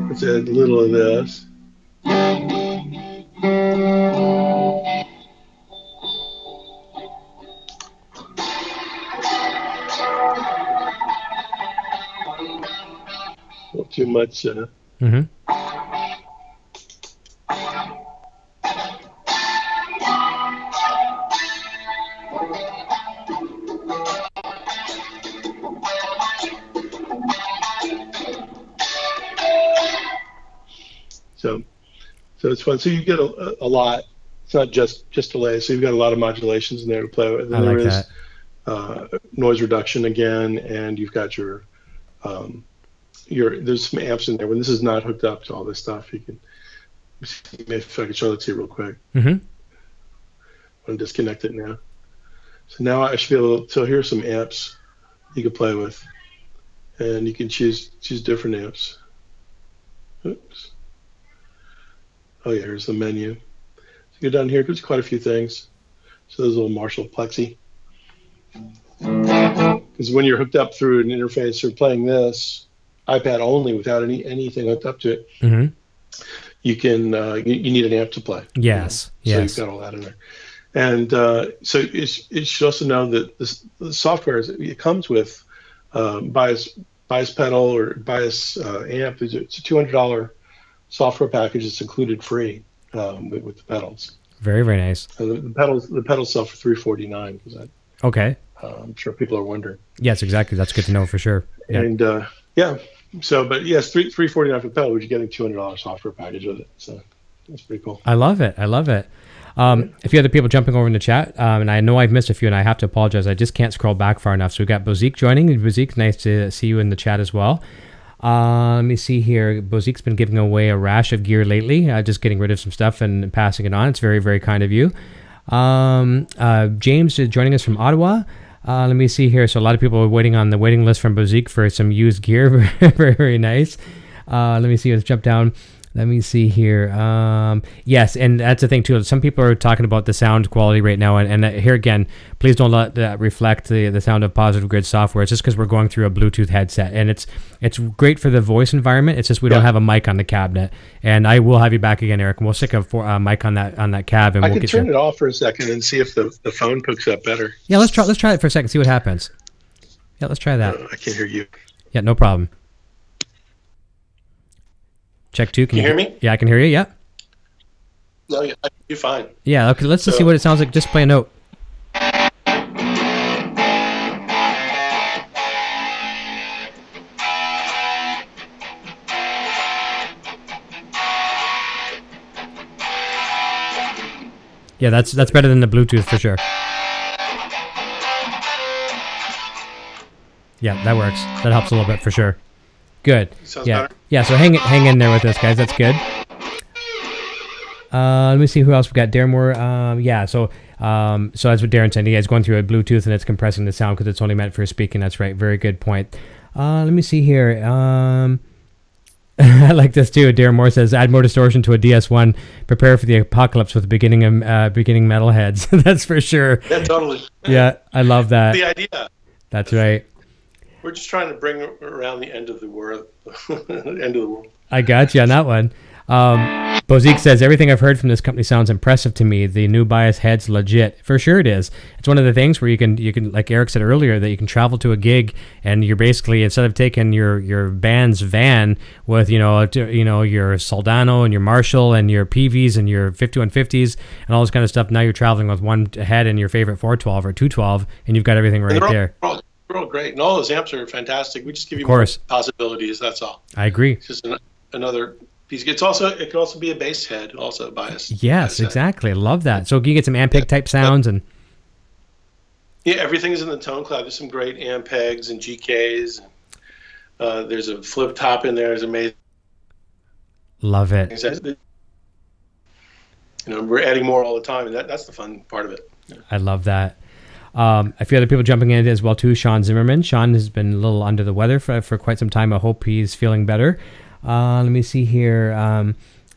Let's add a little of this. Not too much. Mm-hmm. So it's fun. So you get a lot. It's not just delay. So you've got a lot of modulations in there to play with. And I like there is that. Noise reduction again, and you've got your there's some amps in there. When this is not hooked up to all this stuff, you can maybe if I can show that to you real quick. Mm-hmm. I'm gonna disconnect it now. So now I should be able to. So here's some amps you can play with, and you can choose different amps. Oops. Oh yeah, here's the menu. So you go down here, there's quite a few things. So there's a little Marshall Plexi. Because when you're hooked up through an interface or playing this iPad only without anything hooked up to it, mm-hmm. you can you need an amp to play. Yes, you know? yes. So you've got all that in there. And so it should also know that the software it comes with bias pedal or bias amp. It's a $200 software package that's included free with the pedals. Very, very nice. The pedals sell for $349. Okay. I'm sure people are wondering. Yes, exactly. That's good to know for sure. Yeah. And so but yes, $349 for the pedal, but you're getting $200 software package with it. So that's pretty cool. I love it. If you have the people jumping over in the chat, and I know I've missed a few, and I have to apologize. I just can't scroll back far enough. So we've got Bozique joining. Bozique, nice to see you in the chat as well. Let me see here. Bozique's been giving away a rash of gear lately, just getting rid of some stuff and passing it on. It's very, very kind of you. James is joining us from Ottawa. Let me see here. So a lot of people are waiting on the waiting list from Bozique for some used gear. Very, very nice. Let me see. Let's jump down. Let me see here. Yes, and that's the thing too. Some people are talking about the sound quality right now, and here again, please don't let that reflect the sound of Positive Grid software. It's just because we're going through a Bluetooth headset, and it's great for the voice environment. It's just we don't have a mic on the cabinet, and I will have you back again, Eric. And we'll stick a mic on that cab, and I we'll can turn it off for a second and see if the phone picks up better. Yeah, let's try it for a second. See what happens. Yeah, let's try that. I can't hear you. Yeah, no problem. Check 2. Can you hear me? Yeah, I can hear you. Yeah. No, yeah, you're fine. Yeah. Okay. Let's just see what it sounds like. Just play a note. Yeah, that's better than the Bluetooth for sure. Yeah, that works. That helps a little bit for sure. Good. Sounds better. Yeah, so hang in there with us, guys. That's good. Let me see who else we got. Darren Moore. So that's what Darren said. He is going through a Bluetooth and it's compressing the sound because it's only meant for speaking. That's right. Very good point. Let me see here. I like this too. Darren Moore says, add more distortion to a DS1. Prepare for the apocalypse with beginning metalheads. That's for sure. Yeah, totally. Yeah, I love that. The idea. That's right. We're just trying to bring around the end of the world. End of the world. I got you on that one. Bozique says, everything I've heard from this company sounds impressive to me. The new bias head's legit. For sure it is. It's one of the things where you can, like Eric said earlier, that you can travel to a gig and you're basically, instead of taking your band's van with, your Soldano and your Marshall and your PVs and your 5150s and all this kind of stuff, now you're traveling with one head and your favorite 412 or 212 and you've got everything right there. They're all great. And all those amps are fantastic. We just give you more possibilities, that's all. I agree. It's just another piece. It can also be a bass head, also bias. Yes, exactly. I love that. So you get some Ampeg type sounds and everything is in the tone cloud. There's some great Ampegs and GKs. There's a flip top in there. It's amazing. Love it. We're adding more all the time, and that's the fun part of it. Yeah. I love that. A few other people jumping in as well too. Sean Zimmerman. Sean has been a little under the weather for quite some time. I hope he's feeling better. Let me see here.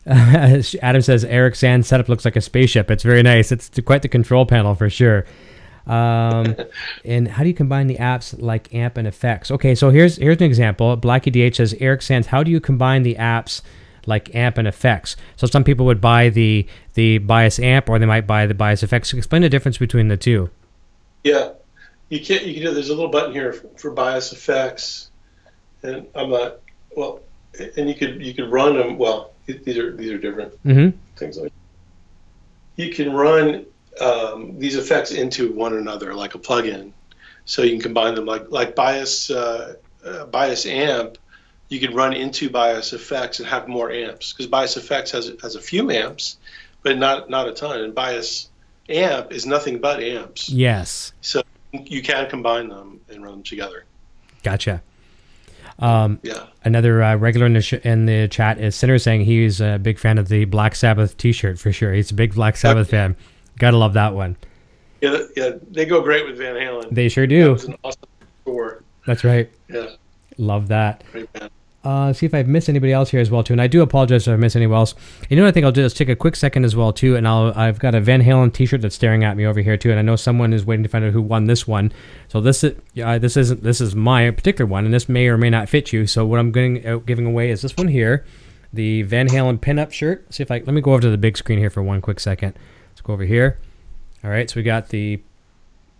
Adam says Eric Sand's setup looks like a spaceship. It's very nice. It's quite the control panel for sure. And how do you combine the apps like amp and effects? Okay, so here's an example. Blackie DH says, Eric Sands, how do you combine the apps like amp and effects? So some people would buy the bias amp or they might buy the bias effects. Explain the difference between the two. Yeah, you can do. There's a little button here for bias effects, and and you could run them. Well, these are different things. Like you can run these effects into one another like a plugin, so you can combine them like bias amp. You can run into bias effects and have more amps because bias effects has a few amps, but not a ton, and bias amp is nothing but amps. Yes. So you can combine them and run them together. Gotcha. Yeah. Another regular in the chat is Sinner saying he's a big fan of the Black Sabbath T-shirt for sure. He's a big Black Sabbath fan. Gotta love that one. Yeah, they go great with Van Halen. They sure do. That was an awesome score. That's right. Yeah. Love that. Great band. See if I've missed anybody else here as well too, and I do apologize if I've missed anyone else. You know what I think I'll do is take a quick second as well too, and I've got a Van Halen T-shirt that's staring at me over here too, and I know someone is waiting to find out who won this one. So this is my particular one, and this may or may not fit you. So what I'm giving away is this one here, the Van Halen Pinup shirt. See if let me go over to the big screen here for one quick second. Let's go over here. All right, so we got the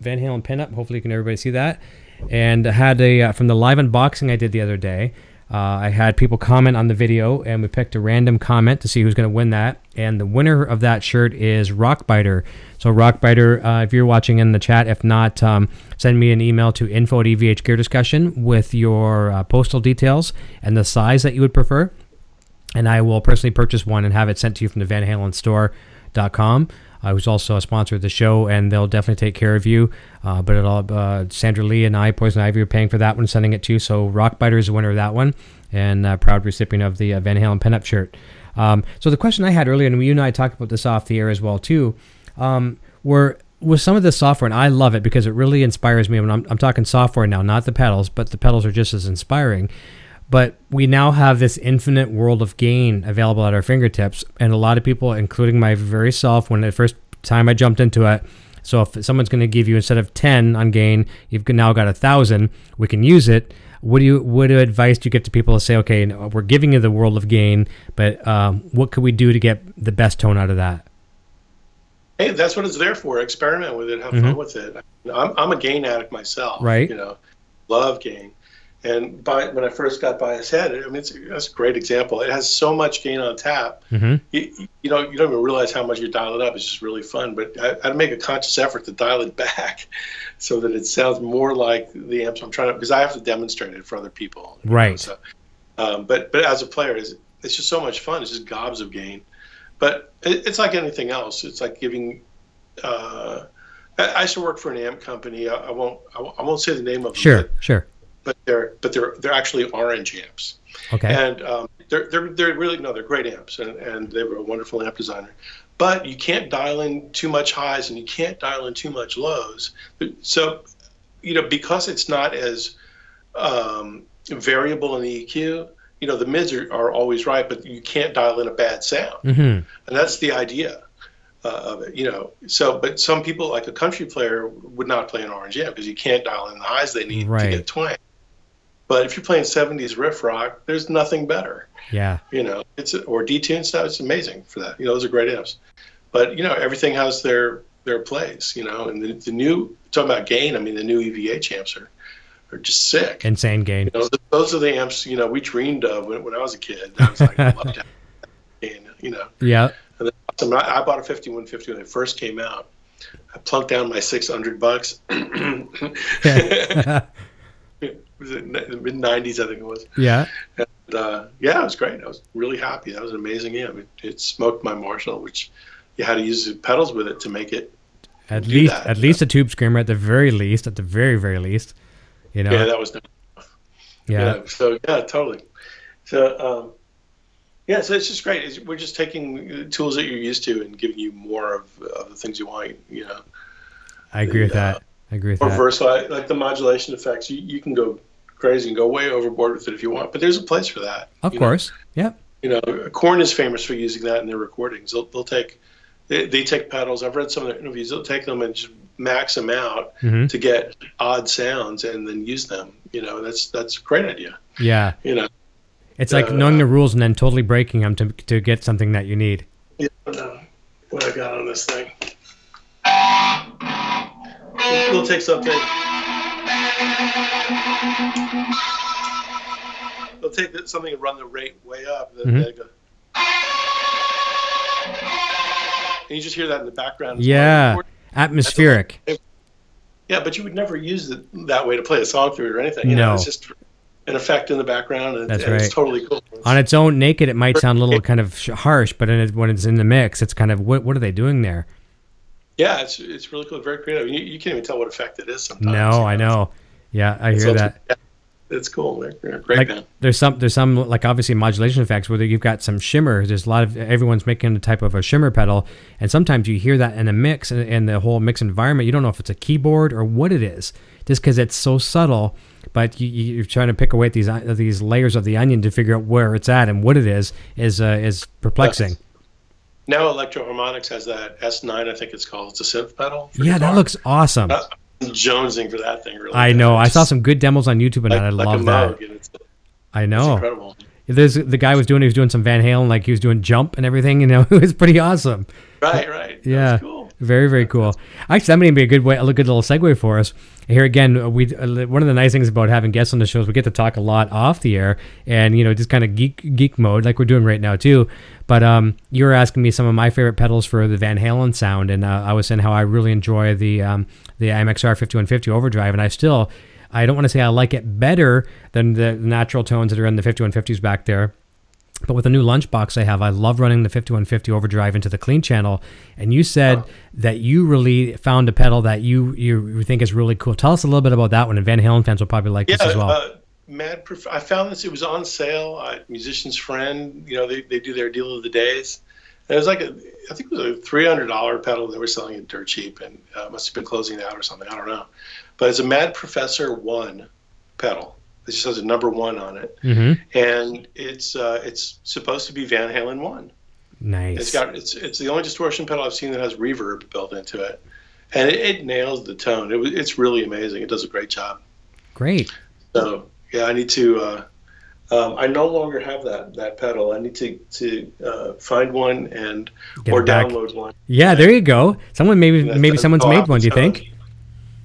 Van Halen Pinup. Hopefully, everybody see that. And I had from the live unboxing I did the other day. I had people comment on the video, and we picked a random comment to see who's going to win that. And the winner of that shirt is Rockbiter. So Rockbiter, if you're watching in the chat, if not, send me an email to info@EVHGearDiscussion with your postal details and the size that you would prefer. And I will personally purchase one and have it sent to you from the VanHalenStore.com. Who's also a sponsor of the show, and they'll definitely take care of you. But Sandra Lee and I, Poison Ivy, are paying for that one, sending it to you. So Rockbiter is the winner of that one, and proud recipient of the Van Halen Pinup shirt. So the question I had earlier, and you and I talked about this off the air as well too, were with some of the software, and I love it because it really inspires me. When I'm talking software now, not the pedals, but the pedals are just as inspiring. But we now have this infinite world of gain available at our fingertips. And a lot of people, including my very self, when the first time I jumped into it, so if someone's going to give you, instead of 10 on gain, you've now got 1,000, we can use it. What advice do you give to people to say, okay, we're giving you the world of gain, but what could we do to get the best tone out of that? Hey, that's what it's there for. Experiment with it. Have fun with it. I'm a gain addict myself. Right. Love gain. And when I first got Bias Head, that's a great example. It has so much gain on tap. You don't even realize how much you dial it up. It's just really fun. But I make a conscious effort to dial it back so that it sounds more like the amps I'm trying to, because I have to demonstrate it for other people. Right. So, but as a player, it's just so much fun. It's just gobs of gain. But it's like anything else. It's like giving. I used to work for an amp company. I won't say the name of them. Sure. they're actually orange amps. Okay. And they're really they're great amps, and they were a wonderful amp designer. But you can't dial in too much highs and you can't dial in too much lows. So, because it's not as variable in the EQ, the mids are always right, but you can't dial in a bad sound. Mm-hmm. And that's the idea of it, So, but some people, like a country player, would not play an orange amp because you can't dial in the highs they need to get twang. But if you're playing 70s riff rock, there's nothing better. Yeah. Or detune stuff. It's amazing for that. Those are great amps. But everything has their place. And the new, talking about gain, I mean the new EVH amps are just sick. Insane gain. Those are the amps we dreamed of when I was a kid. I was like, I loved that gain. Yeah. And then, I bought a 5150 when it first came out. I plunked down my $600. It was in the mid-90s, I think it was. Yeah. And, it was great. I was really happy. That was an amazing amp. It smoked my Marshall, which you had to use the pedals with it to make it at least a tube screamer, at the very least, at the very, very least. Yeah, that was enough. Yeah. So, totally. So, so it's just great. We're just taking tools that you're used to and giving you more of the things you want, I agree with that. Or versatile, like the modulation effects. You can go crazy and go way overboard with it if you want, but there's a place for that. Of course, yeah. Korn is famous for using that in their recordings. They'll take pedals. I've read some of their interviews. They'll take them and just max them out to get odd sounds and then use them. That's a great idea. Yeah. It's like knowing the rules and then totally breaking them to get something that you need. Yeah. What I got on this thing. We'll take something. They'll take something and run the rate way up. Then they go. And you just hear that in the background. Yeah, atmospheric. Yeah, but you would never use it that way to play a song through it or anything. No. It's just an effect in the background, and it's totally cool. On its own, naked, it might sound a little kind of harsh, but when it's in the mix, it's kind of, what are they doing there? Yeah, it's really cool, very creative. You can't even tell what effect it is sometimes. No, I know. Yeah, I hear that. It's cool. They're great, man. There's some like obviously modulation effects where you've got some shimmer. There's a lot of, everyone's making a type of a shimmer pedal, and sometimes you hear that in a mix and the whole mix environment. You don't know if it's a keyboard or what it is, just because it's so subtle. But you're trying to pick away at these layers of the onion to figure out where it's at, and what it is perplexing. Yes. Now Electro-Harmonix has that S9, I think it's called. It's a synth pedal. Yeah, that looks awesome. I'm jonesing for that thing. Really. I know. I saw some good demos on YouTube, and I love that. I know. It's incredible. There's the guy was doing some Van Halen, like he was doing Jump and everything. It was pretty awesome. Right. Yeah. That's cool. Very, very cool. Actually, that may be a good little segue for us. Here again, one of the nice things about having guests on the show is we get to talk a lot off the air, and just kind of geek mode like we're doing right now too. But you were asking me some of my favorite pedals for the Van Halen sound, and I was saying how I really enjoy the MXR 5150 Overdrive, and I don't want to say I like it better than the natural tones that are in the 5150s back there. But with the new Lunchbox I love running the 5150 Overdrive into the clean channel. And you said that you really found a pedal that you think is really cool. Tell us a little bit about that one, and Van Halen fans will probably like this as well. I found this. It was on sale. Musician's Friend, they do their deal of the days. And it was I think it was a $300 pedal. They were selling it dirt cheap, and must have been closing it out or something. I don't know. But it's a Mad Professor 1 pedal. It just has a number 1 on it, and it's supposed to be Van Halen 1. Nice. It's the only distortion pedal I've seen that has reverb built into it, and it nails the tone. It's really amazing. It does a great job. Great. So yeah, I need to. I no longer have that pedal. I need to find one or download one. Yeah, there you go. Maybe someone's made one. Do you think?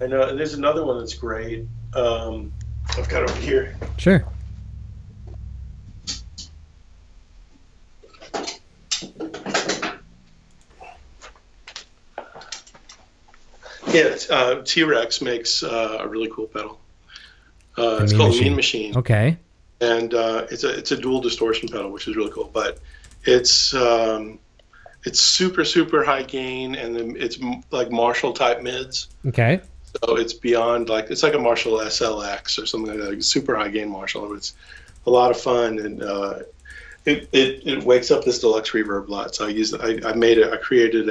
I know. And there's another one that's great. I've got it over here. Sure. Yeah, T-Rex makes a really cool pedal. It's called Mean Machine. Okay. And it's a dual distortion pedal, which is really cool. But it's super, super high gain, and then it's like Marshall type mids. Okay. So it's beyond it's like a Marshall SLX or something like that, like a super high gain Marshall. It's a lot of fun, and it wakes up this deluxe reverb lot. So I created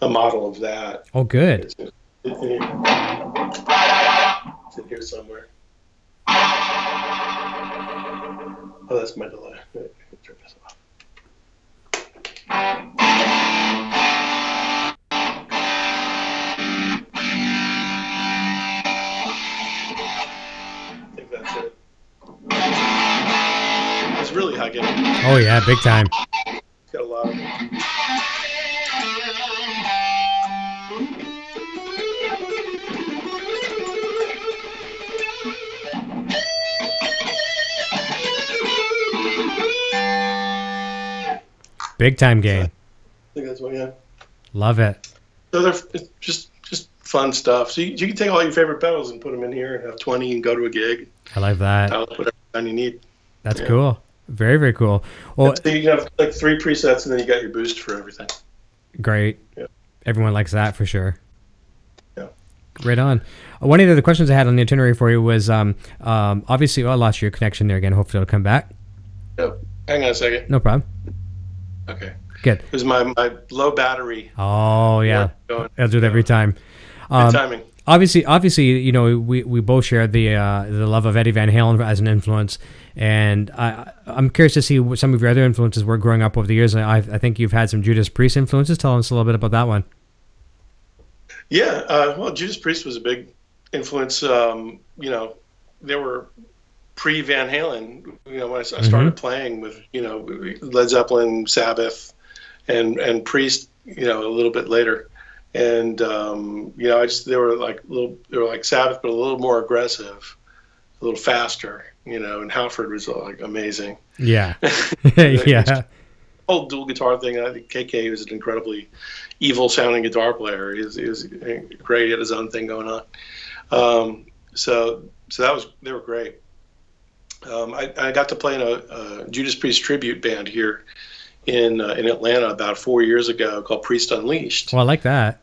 a model of that. Oh, good. It's in here somewhere. Oh, that's my delay. Turn this off. I think that's it. It's really high gain. Oh yeah, big time. It's got a lot of it. Big time gain. I think that's what, yeah. Love it. So it's just fun stuff. So you can take all your favorite pedals and put them in here and have 20 and go to a gig. I like that. Whatever kind you need. That's cool. Very, very cool. Well, so you have like 3 presets and then you got your boost for everything. Great. Yeah. Everyone likes that for sure. Yeah. Right on. One of the other questions I had on the itinerary for you was obviously, I lost your connection there again. Hopefully it'll come back. Yep. Hang on a second. No problem. Okay. Good. It was my low battery. Oh, yeah. I'll do it every time. Good timing. Obviously, you know, we both share the love of Eddie Van Halen as an influence, and I'm curious to see what some of your other influences were growing up over the years. I think you've had some Judas Priest influences. Tell us a little bit about that one. Yeah, well, Judas Priest was a big influence. You know, they were pre-Van Halen. You know, when I started playing with, you know, Led Zeppelin, Sabbath, and Priest, you know, a little bit later. And you know, they were like Sabbath, but a little more aggressive, a little faster. You know, and Halford was like amazing. Yeah, yeah. Whole dual guitar thing. I think KK was an incredibly evil sounding guitar player. He was great. He had his own thing going on. So they were great. I got to play in a Judas Priest tribute band here in Atlanta about 4 years ago called Priest Unleashed. Well, I like that.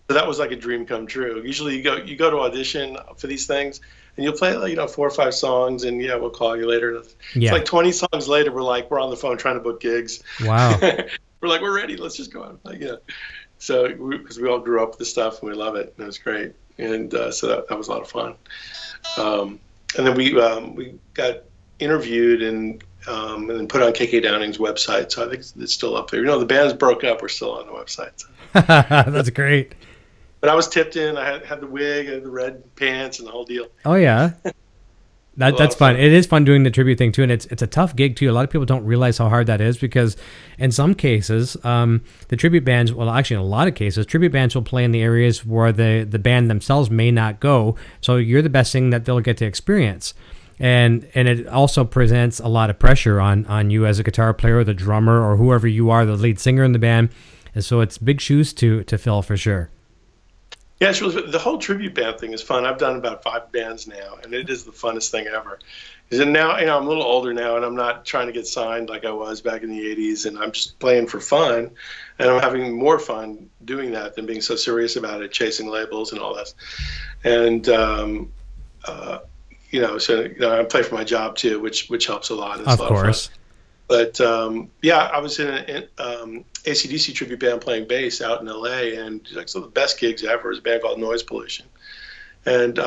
So that was like a dream come true. Usually you go to audition for these things and you'll play like, you know, 4 or 5 songs and yeah, we'll call you later. It's like 20 songs later, we're on the phone trying to book gigs. Wow. We're like, we're ready. Let's just go on. Like, yeah. So because we all grew up with this stuff and we love it. And it was great. And so that was a lot of fun. And then we got interviewed and then put on KK Downing's website. So I think it's still up there. You know, the band's broke up. We're still on the website. So. That's great. But I was tipped in. I had the wig and the red pants and the whole deal. Oh, yeah. That's fun. It is fun doing the tribute thing, too. And it's a tough gig, too. A lot of people don't realize how hard that is because in some cases, the tribute bands, well, actually in a lot of cases, tribute bands will play in the areas where the band themselves may not go. So you're the best thing that they'll get to experience. And it also presents a lot of pressure on you as a guitar player or the drummer or whoever you are, the lead singer in the band. And so it's big shoes to fill for sure. Yeah, it's really, the whole tribute band thing is fun. I've done about 5 bands now, and it is the funnest thing ever. Because now, you know, I'm a little older now, and I'm not trying to get signed like I was back in the 80s, and I'm just playing for fun, and I'm having more fun doing that than being so serious about it, chasing labels and all that. And, you know, so you know, I play for my job, too, which helps a lot. It's of a lot course. Of fun. But, yeah, I was in an AC/DC tribute band playing bass out in L.A., and like some of the best gigs ever is a band called Noise Pollution. And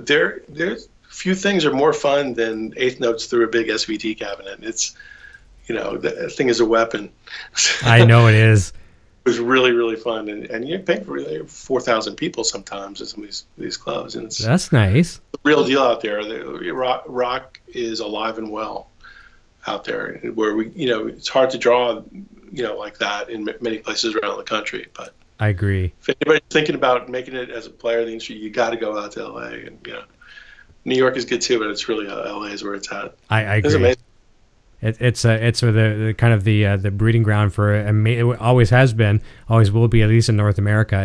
there's few things are more fun than eighth notes through a big SVT cabinet. It's, you know, the thing is a weapon. I know it is. It was really, really fun. And you pay for 4,000 people sometimes at some of these clubs. And that's nice. The real deal out there. Rock is alive and well out there, where it's hard to draw, like that in many places around the country. But I agree. If anybody's thinking about making it as a player in the industry, you got to go out to LA, and New York is good too, but it's really LA is where it's at. I agree. It's amazing. It's the kind of the breeding ground for it always has been, always will be, at least in North America.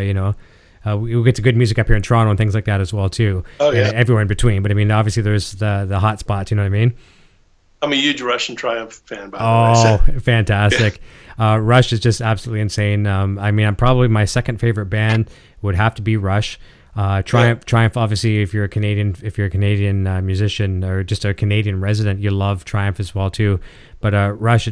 We get to good music up here in Toronto and things like that as well too. Oh yeah, and everywhere in between. But I mean, obviously there's the hot spots. You know what I mean? I'm a huge Rush and Triumph fan, by the way. Oh, fantastic. Rush is just absolutely insane. I mean, I'm probably my second favorite band would have to be Rush. Triumph, obviously, if you're a Canadian musician or just a Canadian resident, you love Triumph as well too. But Rush,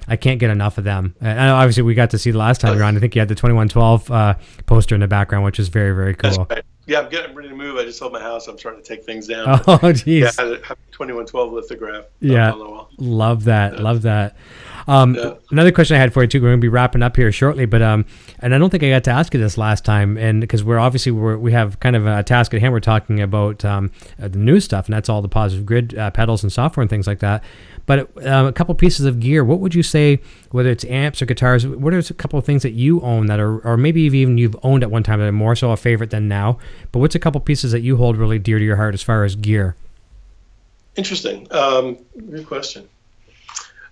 I can't get enough of them. And obviously, we got to see the last time around. I think you had the 2112 poster in the background, which is very, very cool. That's right. Yeah, I'm ready to move. I just sold my house. I'm starting to take things down. Oh, geez. Yeah, I have a 2112 lithograph. Yeah, on the wall. Love that. Love that. Another question I had for you too. We're going to be wrapping up here shortly, but and I don't think I got to ask you this last time, and because we have kind of a task at hand. We're talking about the new stuff, and that's all the Positive Grid pedals and software and things like that. But a couple pieces of gear. What would you say, whether it's amps or guitars? What are a couple of things that you own that are, or maybe even you've owned at one time that are more so a favorite than now? But what's a couple pieces that you hold really dear to your heart as far as gear? Interesting. Good question.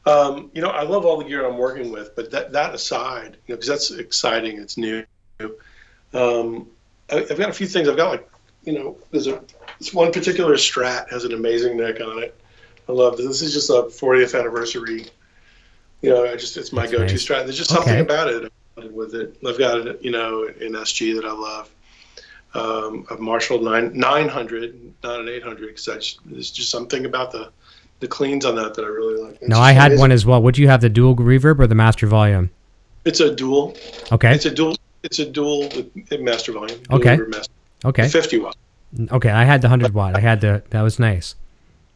I love all the gear I'm working with, but that aside, because that's exciting, it's new. I've got a few things. I've got this one particular Strat has an amazing neck on it. I love this. This is just a 40th anniversary. It's my go-to nice. Strat. There's just something about it with it. I've got it, in SG that I love. I've marshaled 900, not an 800, because there's just something about the cleans on that I really like. No, I had one as well. Would you have the dual reverb or the master volume? It's a dual. Okay. It's a dual master volume. Okay. Master. Okay. 50 watt. Okay, I had the 100 watt. That was nice.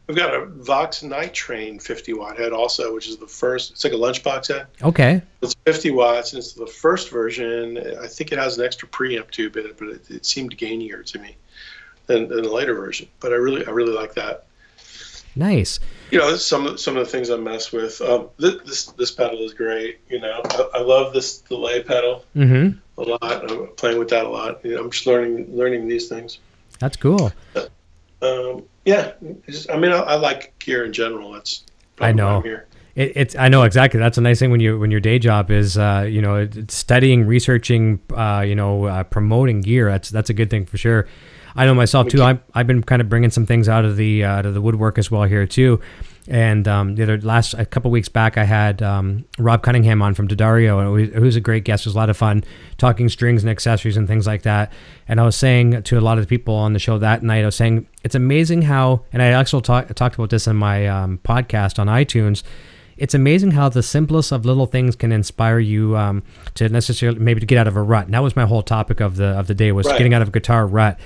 I've got a Vox Night Train 50 watt head also, which is the first. It's like a lunchbox head. Okay. It's 50 watts, and it's the first version. I think it has an extra preamp tube in it, but it seemed gainier to me than the later version. But I really like that. Nice. Some of the things I mess with. This pedal is great. I love this delay pedal a lot. I'm playing with that a lot. I'm just learning these things. That's cool. I like gear in general. That's I know. Why I'm here. I know exactly. That's a nice thing when your day job is studying, researching, promoting gear. That's a good thing for sure. I know myself too. I've been kind of bringing some things out of the woodwork as well here too. And a couple weeks back, I had Rob Cunningham on from D'Addario, who's a great guest. It was a lot of fun talking strings and accessories and things like that. And I was saying to a lot of the people on the show that night, I was saying it's amazing how, and I actually talked about this in my podcast on iTunes. It's amazing how the simplest of little things can inspire you to necessarily maybe to get out of a rut. And that was my whole topic of the day was getting out of a guitar rut.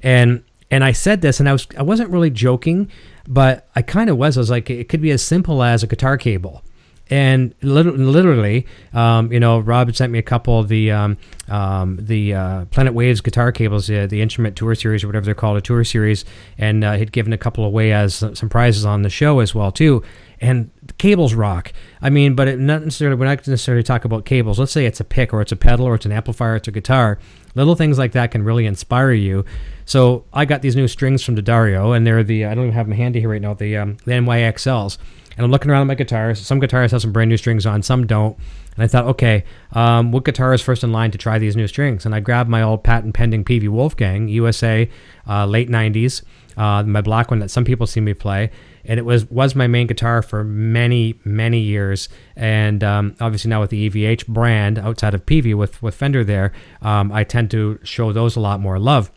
And I said this, and I wasn't really joking, but I kind of was. I was like, it could be as simple as a guitar cable. And literally, Rob had sent me a couple of the Planet Waves guitar cables, the Instrument Tour Series or whatever they're called, a tour series, and he'd given a couple away as some prizes on the show as well too. And the cables rock. I mean, but we're not necessarily talk about cables. Let's say it's a pick or it's a pedal or it's an amplifier, it's a guitar. Little things like that can really inspire you. So I got these new strings from D'Addario, and they're I don't even have them handy here right now, the NYXLs. And I'm looking around at my guitars. Some guitars have some brand new strings on, some don't. And I thought, okay, what guitar is first in line to try these new strings? And I grabbed my old patent pending PV Wolfgang USA, late 90s, my black one that some people see me play. And it was my main guitar for many, many years. And obviously now with the EVH brand outside of PV with Fender there, I tend to show those a lot more love.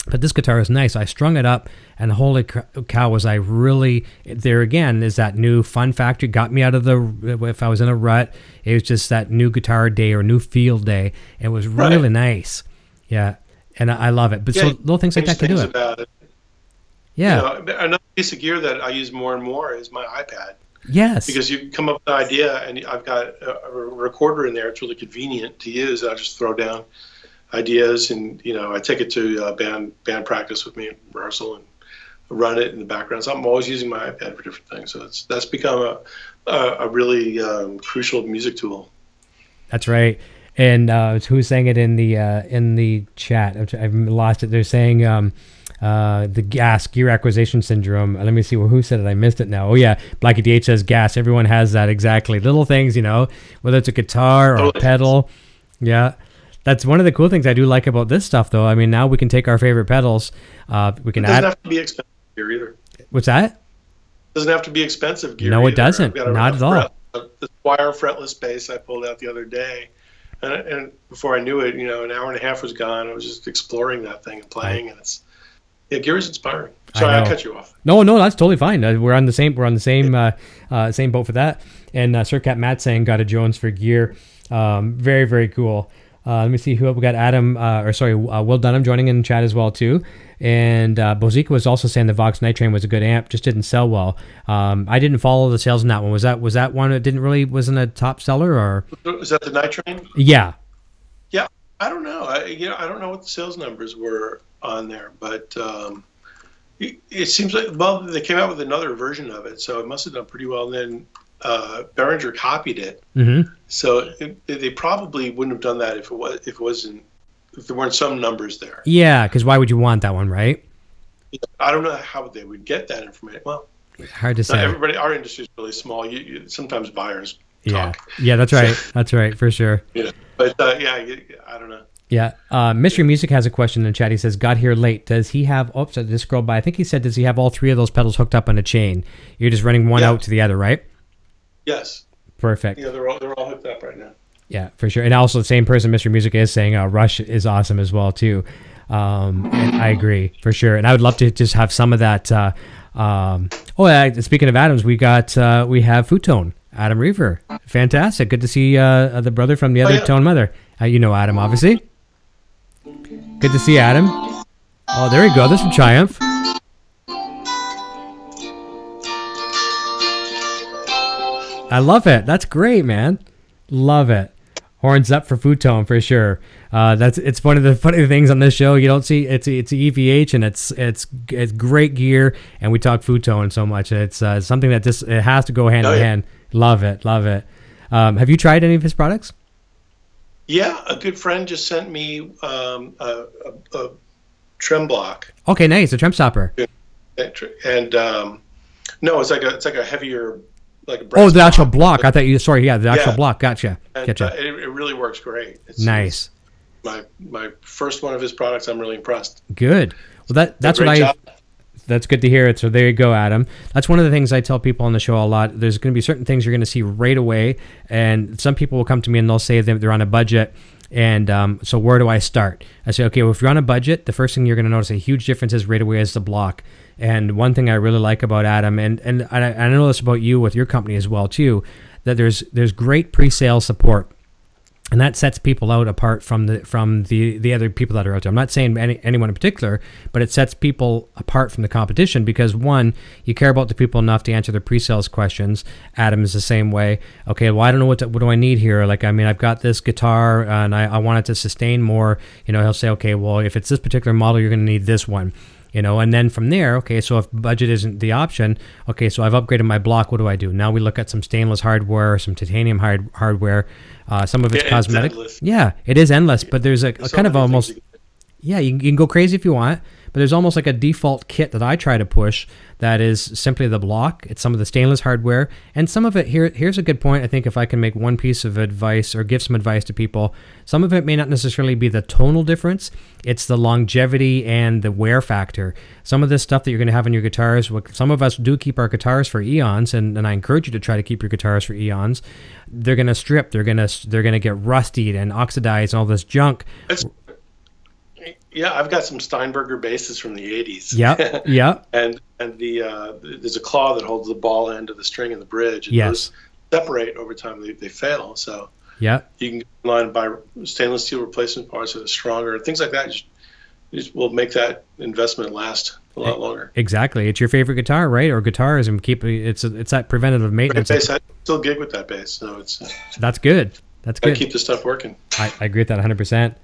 But this guitar is nice. I strung it up, and holy cow, was I really... There again is that new fun factor. Got me out of if I was in a rut, it was just that new guitar day or new field day. It was really nice. Yeah, and I love it. But so little things like that can do it. About it. Yeah. Another piece of gear that I use more and more is my iPad. Yes. Because you come up with an idea, and I've got a recorder in there. It's really convenient to use. I just throw down ideas, and I take it to band practice with me at rehearsal and run it in the background. So I'm always using my iPad for different things. So that's become a really crucial music tool. That's right. And who's saying it in the chat? I've lost it. They're saying the gear acquisition syndrome. Let me see who said it. I missed it now. Oh yeah, Blackie DH says gas. Everyone has that exactly. Little things, whether it's a guitar or a pedal. Yeah. That's one of the cool things I do like about this stuff, though. I mean, now we can take our favorite pedals. We can add. It doesn't have to be expensive gear either. What's that? It doesn't have to be expensive gear. No, either. it doesn't. Not at all. The Squire fretless bass I pulled out the other day. And before I knew it, an hour and a half was gone. I was just exploring that thing and playing, and gear is inspiring. Sorry, I cut you off. No, that's totally fine. We're on the same same boat for that. And Sir Cat Matt saying got a Jones for gear. Very, very cool. Let me see who we got. Will Dunham joining in chat as well too. And Bozika was also saying the Vox Night Train was a good amp, just didn't sell well. I didn't follow the sales in that one. Was that one that wasn't a top seller, or was that the Night Train? Yeah. I don't know. I don't know what the sales numbers were on there, but it seems like they came out with another version of it, so it must have done pretty well. And then Behringer copied it, so they probably wouldn't have done that if there weren't some numbers there. Yeah, because why would you want that one, right? I don't know how they would get that information. Well, hard to say. Our industry is really small. Sometimes buyers talk. Yeah, that's right. That's right, for sure. But I don't know. Yeah. Mystery Music has a question in the chat. He says, got here late. Does he have, I just scrolled by. I think he said, does he have all three of those pedals hooked up on a chain? You're just running one out to the other, right? Yes. Perfect. Yeah, they're all hooked up right now. Yeah, for sure. And also the same person, Mystery Music, is saying Rush is awesome as well, too. And I agree, for sure. And I would love to just have some of that. Speaking of Adams, we have Futone, Adam Reaver. Fantastic. Good to see the brother from the other Tone Mother. Adam, obviously. Good to see Adam. Oh, there we go. This is Triumph. I love it. That's great, man. Love it. Horns up for Futone for sure. It's one of the funny things on this show. You don't see it's EVH, and it's great gear, and we talk Futone so much. It's something that it has to go hand in hand. Love it. Have you tried any of his products? Yeah, a good friend just sent me a trem block. Okay, nice, a trem stopper. And no, it's like a heavier, like a brass the actual block. I thought you. Sorry, the actual block. Gotcha. And, it really works great. It's nice. My first one of his products. I'm really impressed. Good. Well, that's what job. That's good to hear it. So there you go, Adam. That's one of the things I tell people on the show a lot. There's going to be certain things you're going to see right away, and some people will come to me and they'll say they're on a budget, and so where do I start? I say, okay, well, if you're on a budget, the first thing you're going to notice a huge difference is right away is the block. And one thing I really like about Adam, and I know this about you with your company as well too, that there's great pre-sale support. And that sets people out apart from the other people that are out there. I'm not saying anyone in particular, but it sets people apart from the competition because, one, you care about the people enough to answer their pre-sales questions. Adam is the same way. Okay, well, I don't know what do I need here. Like, I mean, I've got this guitar and I want it to sustain more. He'll say, okay, well, if it's this particular model, you're going to need this one. And then from there, okay, so if budget isn't the option, okay, so I've upgraded my block, what do I do? Now we look at some stainless hardware, some titanium hardware, some of it's cosmetic. Yeah, it is endless, but there's a kind of almost, you can go crazy if you want, but there's almost like a default kit that I try to push that is simply the block. It's some of the stainless hardware, and some of it, here's a good point, I think, if I can make one piece of advice or give some advice to people, some of it may not necessarily be the tonal difference, it's the longevity and the wear factor. Some of this stuff that you're going to have on your guitars, some of us do keep our guitars for eons, and I encourage you to try to keep your guitars for eons. They're going to strip, they're going to get rustied and oxidized and all this junk. Yeah, I've got some Steinberger basses from the 80s. Yeah. and there's a claw that holds the ball end of the string in the bridge. And those separate over time. They fail. So you can go online and buy stainless steel replacement parts that are stronger. Things like that just will make that investment last a lot longer. Exactly. It's your favorite guitar, right? Or guitars, and it's that preventative maintenance. Bass, I still gig with that bass. So that's good. That's good. I keep the stuff working. I agree with that 100%.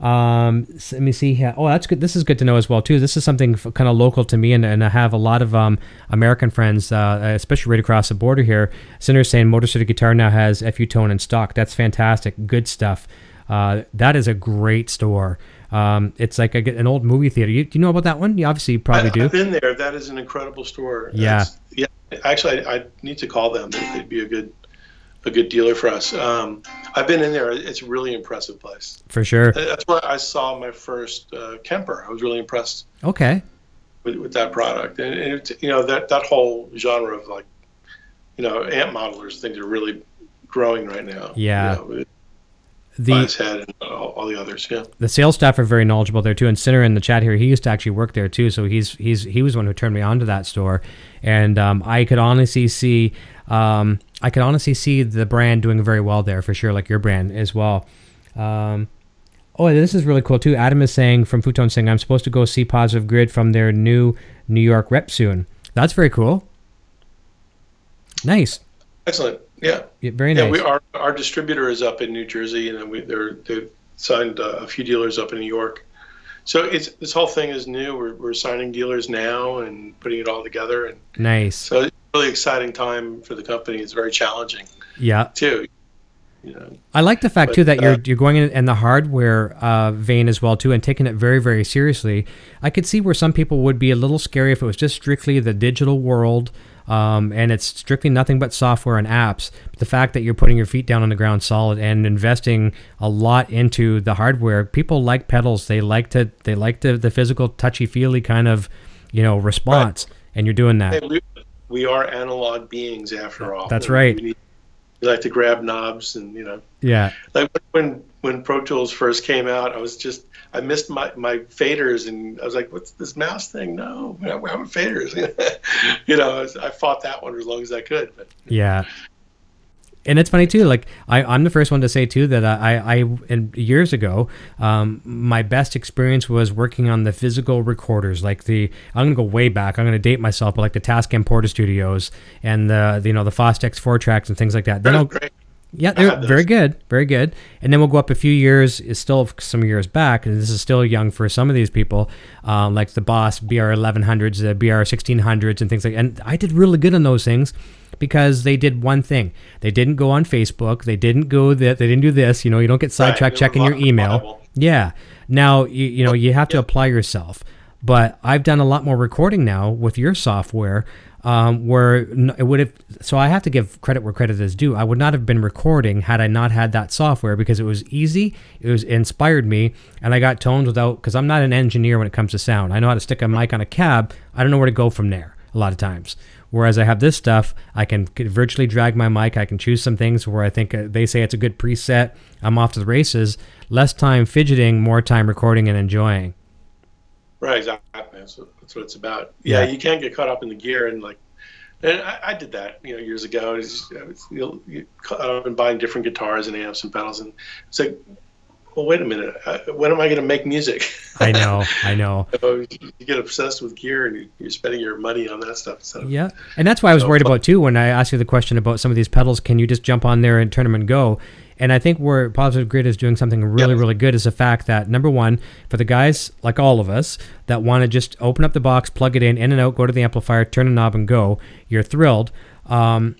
So let me see here. Oh, that's good. This is good to know as well too. This is something kind of local to me, and I have a lot of American friends, especially right across the border here. Sinner's saying Motor City Guitar now has Futone in stock. That's fantastic. Good stuff. That is a great store. It's like an old movie theater. Do you know about that one? You obviously probably do. I've been there. That is an incredible store. Yeah. Actually, I need to call them. They'd be a good dealer for us. I've been in there. It's a really impressive place. For sure. That's where I saw my first Kemper. I was really impressed. Okay. With that product, and that whole genre of amp modelers, things are really growing right now. Yeah. Glass Head, and all the others. Yeah. The sales staff are very knowledgeable there too. And Sinner in the chat here, he used to actually work there too. So he was one who turned me on to that store, and I could honestly see the brand doing very well there for sure, like your brand as well. Oh, this is really cool too. Adam is saying from Futon saying, I'm supposed to go see Positive Grid from their new New York rep soon. That's very cool. Nice. Excellent. Yeah. Very nice. Yeah, our distributor is up in New Jersey, and they've signed a few dealers up in New York. So this whole thing is new. We're signing dealers now and putting it all together. And nice. So it's a really exciting time for the company. It's very challenging. Yeah. Too. I like the fact too that you're going in the hardware vein as well too, and taking it very, very seriously. I could see where some people would be a little scary if it was just strictly the digital world, and it's strictly nothing but software and apps. But the fact that you're putting your feet down on the ground solid and investing a lot into the hardware, people like pedals. They like the physical, touchy feely kind of response, right. And you're doing that. Hey, we are analog beings after all. That's right. We like to grab knobs and Yeah. Like when Pro Tools first came out, I missed my faders, and I was like, what's this mouse thing? No, we're having faders. I fought that one as long as I could. But yeah. And it's funny too, like I'm the first one to say too that I years ago, my best experience was working on the physical recorders, like I'm gonna go way back. I'm gonna date myself, but like the Tascam Porta Studios and the Fostex 4-tracks and things like that. Then great. Yeah, they're very good, very good. And then we'll go up a few years. It's still some years back, and this is still young for some of these people, like the Boss BR1100s, the BR1600s, and things like. And I did really good on those things because they did one thing: they didn't go on Facebook, they didn't do this. You don't get sidetracked checking your email. Yeah. Now you have to apply yourself. But I've done a lot more recording now with your software. Where it would have, so I have to give credit where credit is due. I would not have been recording had I not had that software because it was easy. It inspired me, and I got tones because I'm not an engineer when it comes to sound. I know how to stick a mic on a cab. I don't know where to go from there a lot of times. Whereas I have this stuff, I can virtually drag my mic. I can choose some things where I think they say it's a good preset. I'm off to the races. Less time fidgeting, more time recording and enjoying. Right, exactly. That's what it's about. Yeah, you can't get caught up in the gear and I did that years ago. You caught up in buying different guitars and amps and pedals, and it's like, well, wait a minute, when am I going to make music? I know. You get obsessed with gear and you're spending your money on that stuff. So, yeah, and that's why I was worried about too when I asked you the question about some of these pedals. Can you just jump on there and turn them and go? And I think where Positive Grid is doing something really, really good is the fact that, number one, for the guys like all of us that want to just open up the box, plug it in and out, go to the amplifier, turn a knob and go, you're thrilled. But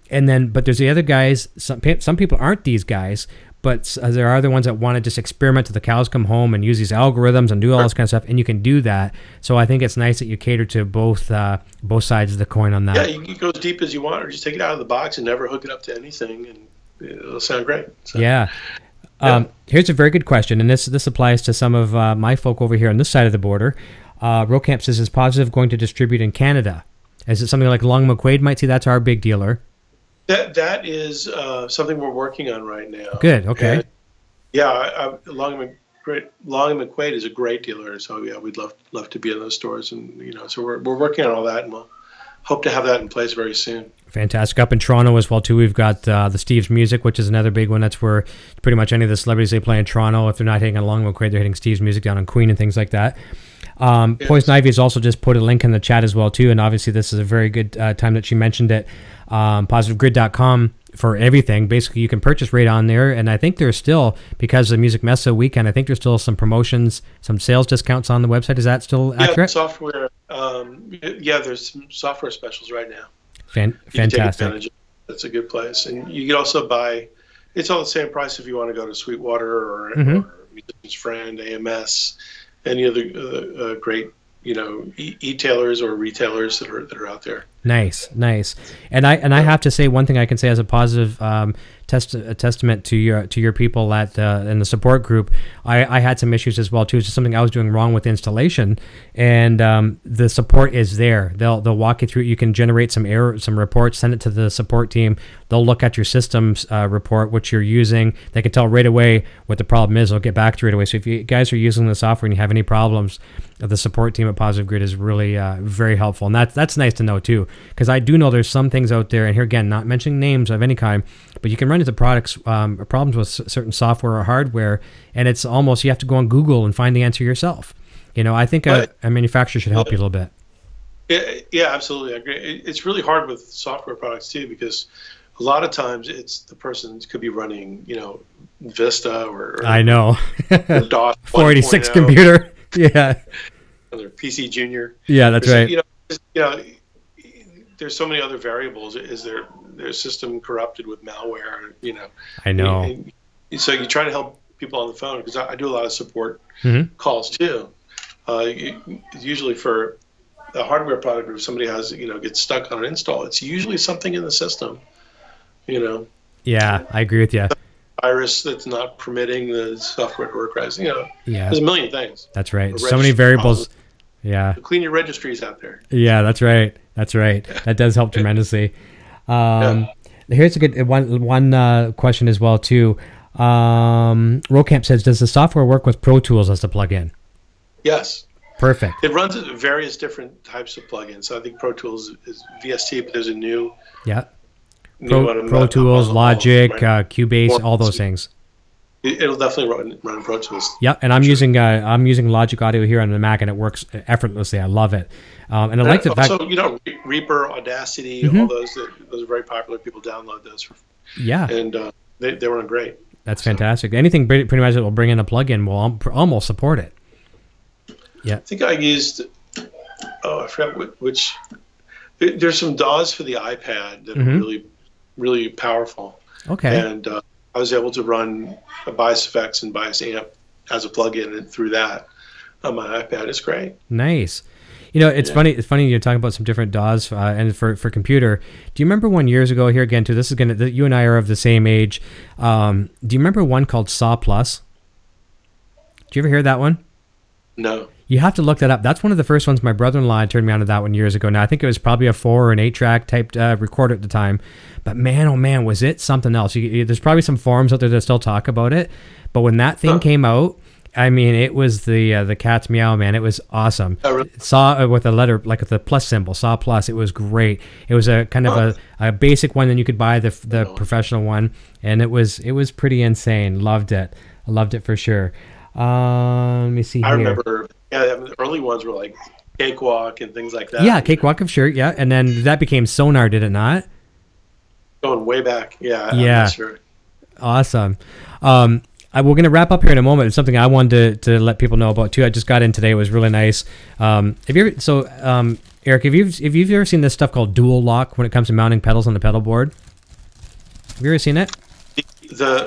there's the other guys, some people aren't these guys, but there are the ones that want to just experiment till the cows come home and use these algorithms and do all this kind of stuff, and you can do that. So I think it's nice that you cater to both sides of the coin on that. Yeah, you can go as deep as you want or just take it out of the box and never hook it up to anything, and it'll sound great. So, yeah. Here's a very good question, and this applies to some of my folk over here on this side of the border. Rocamp says, is Positive going to distribute in Canada? Is it something like Long McQuaid might see? That's our big dealer. That is something we're working on right now. Good, okay. And, yeah, Long and McQuaid is a great dealer, so yeah, we'd love to be in those stores, and so we're working on all that, and we'll hope to have that in place very soon. Fantastic. Up in Toronto as well, too, we've got the Steve's Music, which is another big one. That's where pretty much any of the celebrities they play in Toronto, if they're not hitting a Long McQuaid, they're hitting Steve's Music down on Queen and things like that. Yes. Poison Ivy has also just put a link in the chat as well, too, and obviously this is a very good time that she mentioned it. PositiveGrid.com for everything. Basically, you can purchase right on there, and I think there's still, because of Music Mesa weekend, I think there's still some promotions, some sales discounts on the website. Is that still accurate? Software. There's some software specials right now. Fantastic. That's a good place, and you can also buy. It's all the same price if you want to go to Sweetwater or Musician's Friend, AMS, any other great e-tailers or retailers that are out there. Nice. And I have to say one thing I can say as a positive a testament to your people at in the support group. I had some issues as well too. It's just something I was doing wrong with the installation, and the support is there. They'll walk you through. You can generate some reports, send it to the support team. They'll look at your system's report, which you're using. They can tell right away what the problem is. They'll get back to you right away. So if you guys are using the software and you have any problems, the support team at Positive Grid is really very helpful. And that's nice to know too, because I do know there's some things out there, and here again, not mentioning names of any kind, but you can run into problems with certain software or hardware, and it's almost, you have to go on Google and find the answer yourself. I think a manufacturer should help you a little bit. Yeah, absolutely. I agree. It's really hard with software products too, because a lot of times it's the person could be running, Vista or I know DOS 486 computer. Yeah. Or PC Junior. Yeah, that's right. There's so many other variables. Is their system corrupted with malware? I know. And so you try to help people on the phone, because I do a lot of support calls too. Usually for a hardware product, if somebody gets stuck on an install, it's usually something in the system. Yeah, I agree with you. Virus that's not permitting the software to work right. Yeah. There's a million things. That's right. So many variables. Yeah. So clean your registries out there. Yeah, that's right. That's right. That does help tremendously. Here's a good one question as well too. Rocamp says, does the software work with Pro Tools as the plugin? Yes. Perfect. It runs various different types of plugins. So I think Pro Tools is VST, but there's a new. Yeah. Pro Tools, Logic, Cubase, all those things. It'll definitely run Pro Tools. Yeah, and I'm using Logic Audio here on the Mac, and it works effortlessly. I love it, and I like the fact. Also, Reaper, Audacity, all those are very popular. People download those. And they run great. That's fantastic. Anything pretty much that will bring in a plugin will almost support it. Yeah. I think I used. I forgot which. There's some DAWs for the iPad that are really, really powerful. Okay. And I was able to run a bias effects and bias amp as a plugin, and through that on my iPad. It's great. Nice. It's funny. It's funny you're talking about some different DAWs and for computer. Do you remember one years ago? Here again, too. This is you and I are of the same age. Do you remember one called Saw Plus? Did you ever hear that one? No. You have to look that up. That's one of the first ones. My brother-in-law turned me on to that one years ago. Now, I think it was probably a 4 or an 8-track type recorder at the time. But man, oh man, was it something else. There's probably some forums out there that still talk about it. But when that thing came out, I mean, it was the cat's meow, man. It was awesome. Oh, really? Saw with a letter, like with the plus symbol, Saw Plus. It was great. It was a kind of a basic one, then you could buy the professional one. And it was pretty insane. Loved it. I loved it for sure. Let me see here. I remember, the early ones were like Cakewalk and things like that. Yeah, Cakewalk, of sure, yeah. And then that became Sonar, did it not? Going way back, yeah. I'm Yeah, not sure. Awesome. We're going to wrap up here in a moment. It's something I wanted to let people know about too. I just got in today. It was really nice. Eric, have you ever seen this stuff called dual lock when it comes to mounting pedals on the pedal board? Have you ever seen it?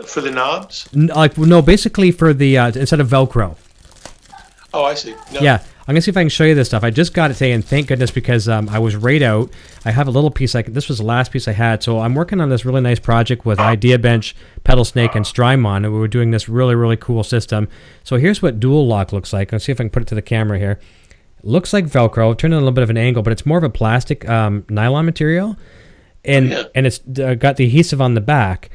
For the knobs? No, basically for the instead of Velcro. Oh, I see. No. Yeah, I'm gonna see if I can show you this stuff. I just got it today, and thank goodness, because I was right out. I have a little piece. This was the last piece I had, so I'm working on this really nice project with IdeaBench, Pedal Snake, and Strymon, and we were doing this really, really cool system. So here's what dual lock looks like. Let's see if I can put it to the camera here. It looks like Velcro. Turn it a little bit of an angle, but it's more of a plastic nylon material, and it's got the adhesive on the back.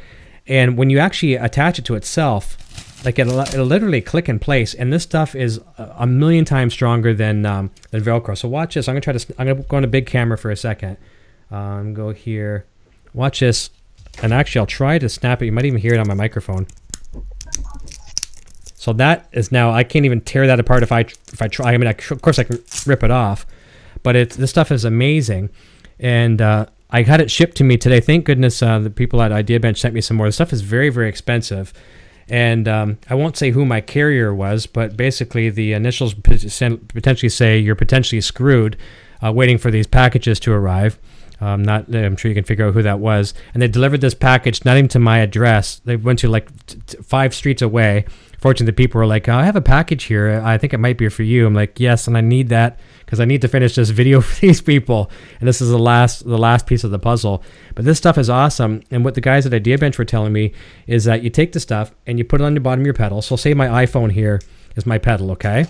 And when you actually attach it to itself, like it'll literally click in place. And this stuff is a million times stronger than Velcro. So watch this. I'm gonna go on a big camera for a second. Go here. Watch this. And actually, I'll try to snap it. You might even hear it on my microphone. So that is now. I can't even tear that apart if I try. I mean, of course I can rip it off, but this stuff is amazing. And I had it shipped to me today. Thank goodness the people at IdeaBench sent me some more. The stuff is very, very expensive. And I won't say who my carrier was, but basically the initials potentially say you're potentially screwed waiting for these packages to arrive. I'm sure you can figure out who that was. And they delivered this package, not even to my address. They went to like 5 streets away. Fortunately, the people were like, I have a package here. I think it might be for you. I'm like, yes, and I need that because I need to finish this video for these people. And this is the last piece of the puzzle. But this stuff is awesome. And what the guys at Idea Bench were telling me is that you take the stuff and you put it on the bottom of your pedal. So say my iPhone here is my pedal, okay?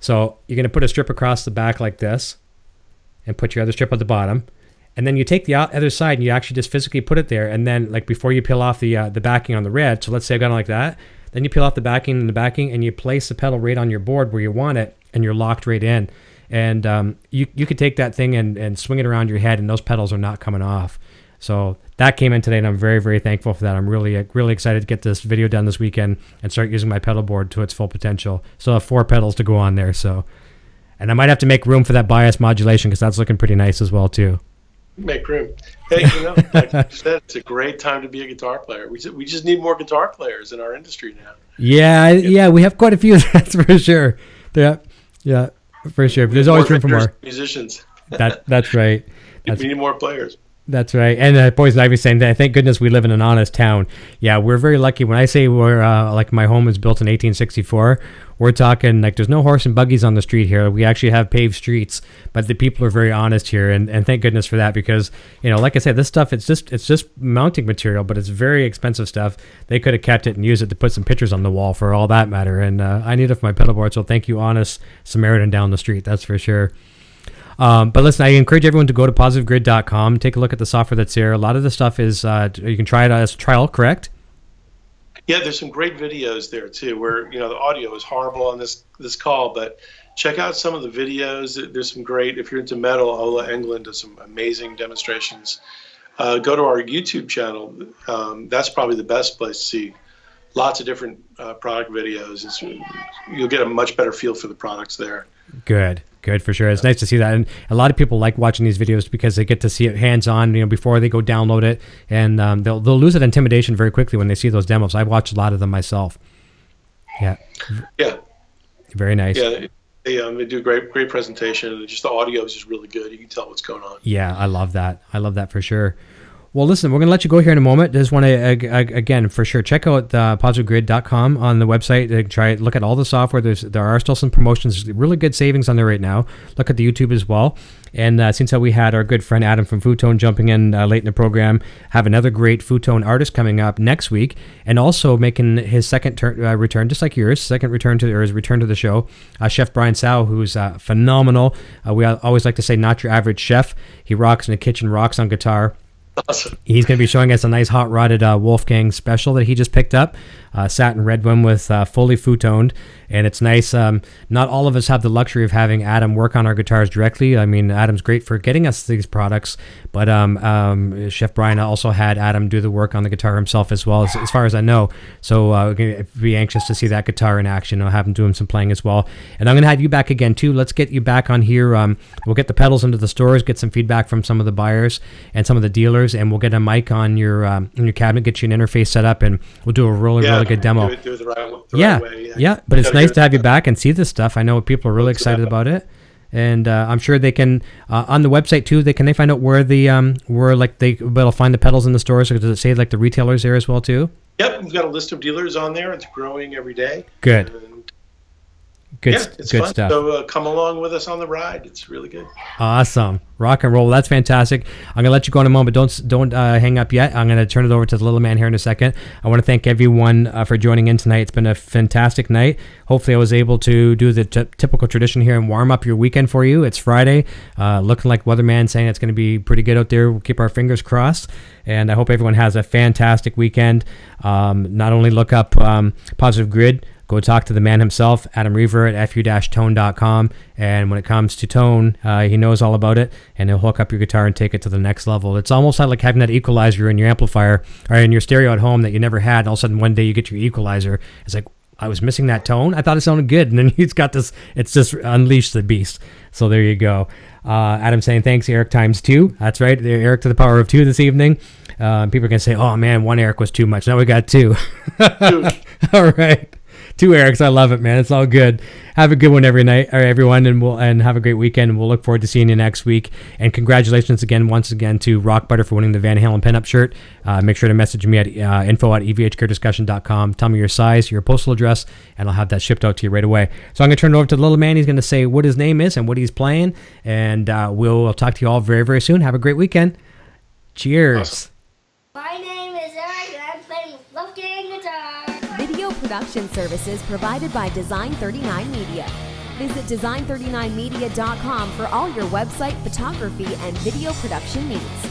So you're going to put a strip across the back like this and put your other strip at the bottom. And then you take the other side and you actually just physically put it there. And then like before you peel off the backing on the red, so let's say I've got it like that, then you peel off the backing and you place the pedal right on your board where you want it and you're locked right in. And you could take that thing and swing it around your head and those pedals are not coming off. So that came in today and I'm very, very thankful for that. I'm really, really excited to get this video done this weekend and start using my pedal board to its full potential. So I have 4 pedals to go on there. So, and I might have to make room for that bias modulation because that's looking pretty nice as well too. Make room. Hey, like you said, it's a great time to be a guitar player. We just need more guitar players in our industry now. Yeah, we have quite a few. That's for sure. Yeah, for sure. But there's always room for more musicians. That's right. We need more players. That's right. And Poison Ivy saying that, thank goodness we live in an honest town. Yeah, we're very lucky. When I say we're like my home was built in 1864, we're talking like there's no horse and buggies on the street here. We actually have paved streets, but the people are very honest here, and thank goodness for that because, like I said, this stuff it's just mounting material, but it's very expensive stuff. They could have kept it and used it to put some pictures on the wall for all that matter. And I need it for my pedal board, so thank you, honest Samaritan down the street. That's for sure. But listen, I encourage everyone to go to positivegrid.com, take a look at the software that's there. A lot of the stuff is, you can try it as a trial, correct? Yeah, there's some great videos there too where, the audio is horrible on this call, but check out some of the videos. There's some great, if you're into metal, Ola Englund does some amazing demonstrations. Go to our YouTube channel. That's probably the best place to see lots of different product videos. You'll get a much better feel for the products there. Good for sure. It's nice to see that, and a lot of people like watching these videos because they get to see it hands-on, before they go download it, and they'll lose that intimidation very quickly when they see those demos. I've watched a lot of them myself. Yeah. Very nice. Yeah, they do a great presentation. Just the audio is just really good. You can tell what's going on. Yeah, I love that for sure. Well, listen, we're going to let you go here in a moment. Just want to, again, for sure, check out positivegrid.com on the website. Look at all the software. There are still some promotions, really good savings on there right now. Look at the YouTube as well. And since we had our good friend Adam from Foodtone jumping in late in the program, have another great Foodtone artist coming up next week, and also making his second return, just like yours, his return to the show, Chef Brian Sau, who's phenomenal. We always like to say, not your average chef. He rocks in the kitchen, rocks on guitar. Awesome. He's going to be showing us a nice hot rodded Wolfgang special that he just picked up, satin red one with fully Foodtoned, and it's nice. Not all of us have the luxury of having Adam work on our guitars directly. I mean, Adam's great for getting us these products, but Chef Brian also had Adam do the work on the guitar himself as well, as far as I know. So we're going to be anxious to see that guitar in action. I'll have him doing some playing as well. And I'm going to have you back again too. Let's get you back on here. We'll get the pedals into the stores, get some feedback from some of the buyers and some of the dealers, and we'll get a mic on your cabinet, get you an interface set up, and we'll do a really good demo. Do it the right way. Yeah, but it's nice to have you back and see this stuff. I know people are really excited about it, and I'm sure they can on the website too. They find out where they'll find the pedals in the stores. Or does it say like the retailers there as well too? Yep, we've got a list of dealers on there. It's growing every day. Good. Good fun. stuff. So come along with us on the ride. It's really good. Awesome. Rock and roll. That's fantastic. I'm going to let you go in a moment. Don't hang up yet. I'm going to turn it over to the little man here in a second. I want to thank everyone for joining in tonight. It's been a fantastic night. Hopefully I was able to do the typical tradition here and warm up your weekend for you. It's Friday. Looking like weatherman saying it's going to be pretty good out there. We'll keep our fingers crossed. And I hope everyone has a fantastic weekend. Not only look up Positive Grid, go talk to the man himself, Adam Reaver at fu-tone.com. And when it comes to tone, he knows all about it, and he'll hook up your guitar and take it to the next level. It's almost like having that equalizer in your amplifier or in your stereo at home that you never had. And all of a sudden, one day you get your equalizer. It's like, I was missing that tone. I thought it sounded good. And then he's got this, it's just unleashed the beast. So there you go. Adam saying, thanks, Eric times 2. That's right. Eric to the power of 2 this evening. People are going to say, oh, man, 1 Eric was too much. Now we got 2. All right. Two Erics. I love it, man. It's all good. Have a good one everyone, and have a great weekend. And we'll look forward to seeing you next week. And congratulations once again to Rock Butter for winning the Van Halen Pinup shirt. Make sure to message me at info@evhgeardiscussion.com. Tell me your size, your postal address, and I'll have that shipped out to you right away. So I'm going to turn it over to the little man. He's going to say what his name is and what he's playing. And we'll talk to you all very, very soon. Have a great weekend. Cheers. Awesome. My name is Eric, and I'm playing love game guitar. Video production services provided by Design 39 Media. Visit design39media.com for all your website, photography, and video production needs.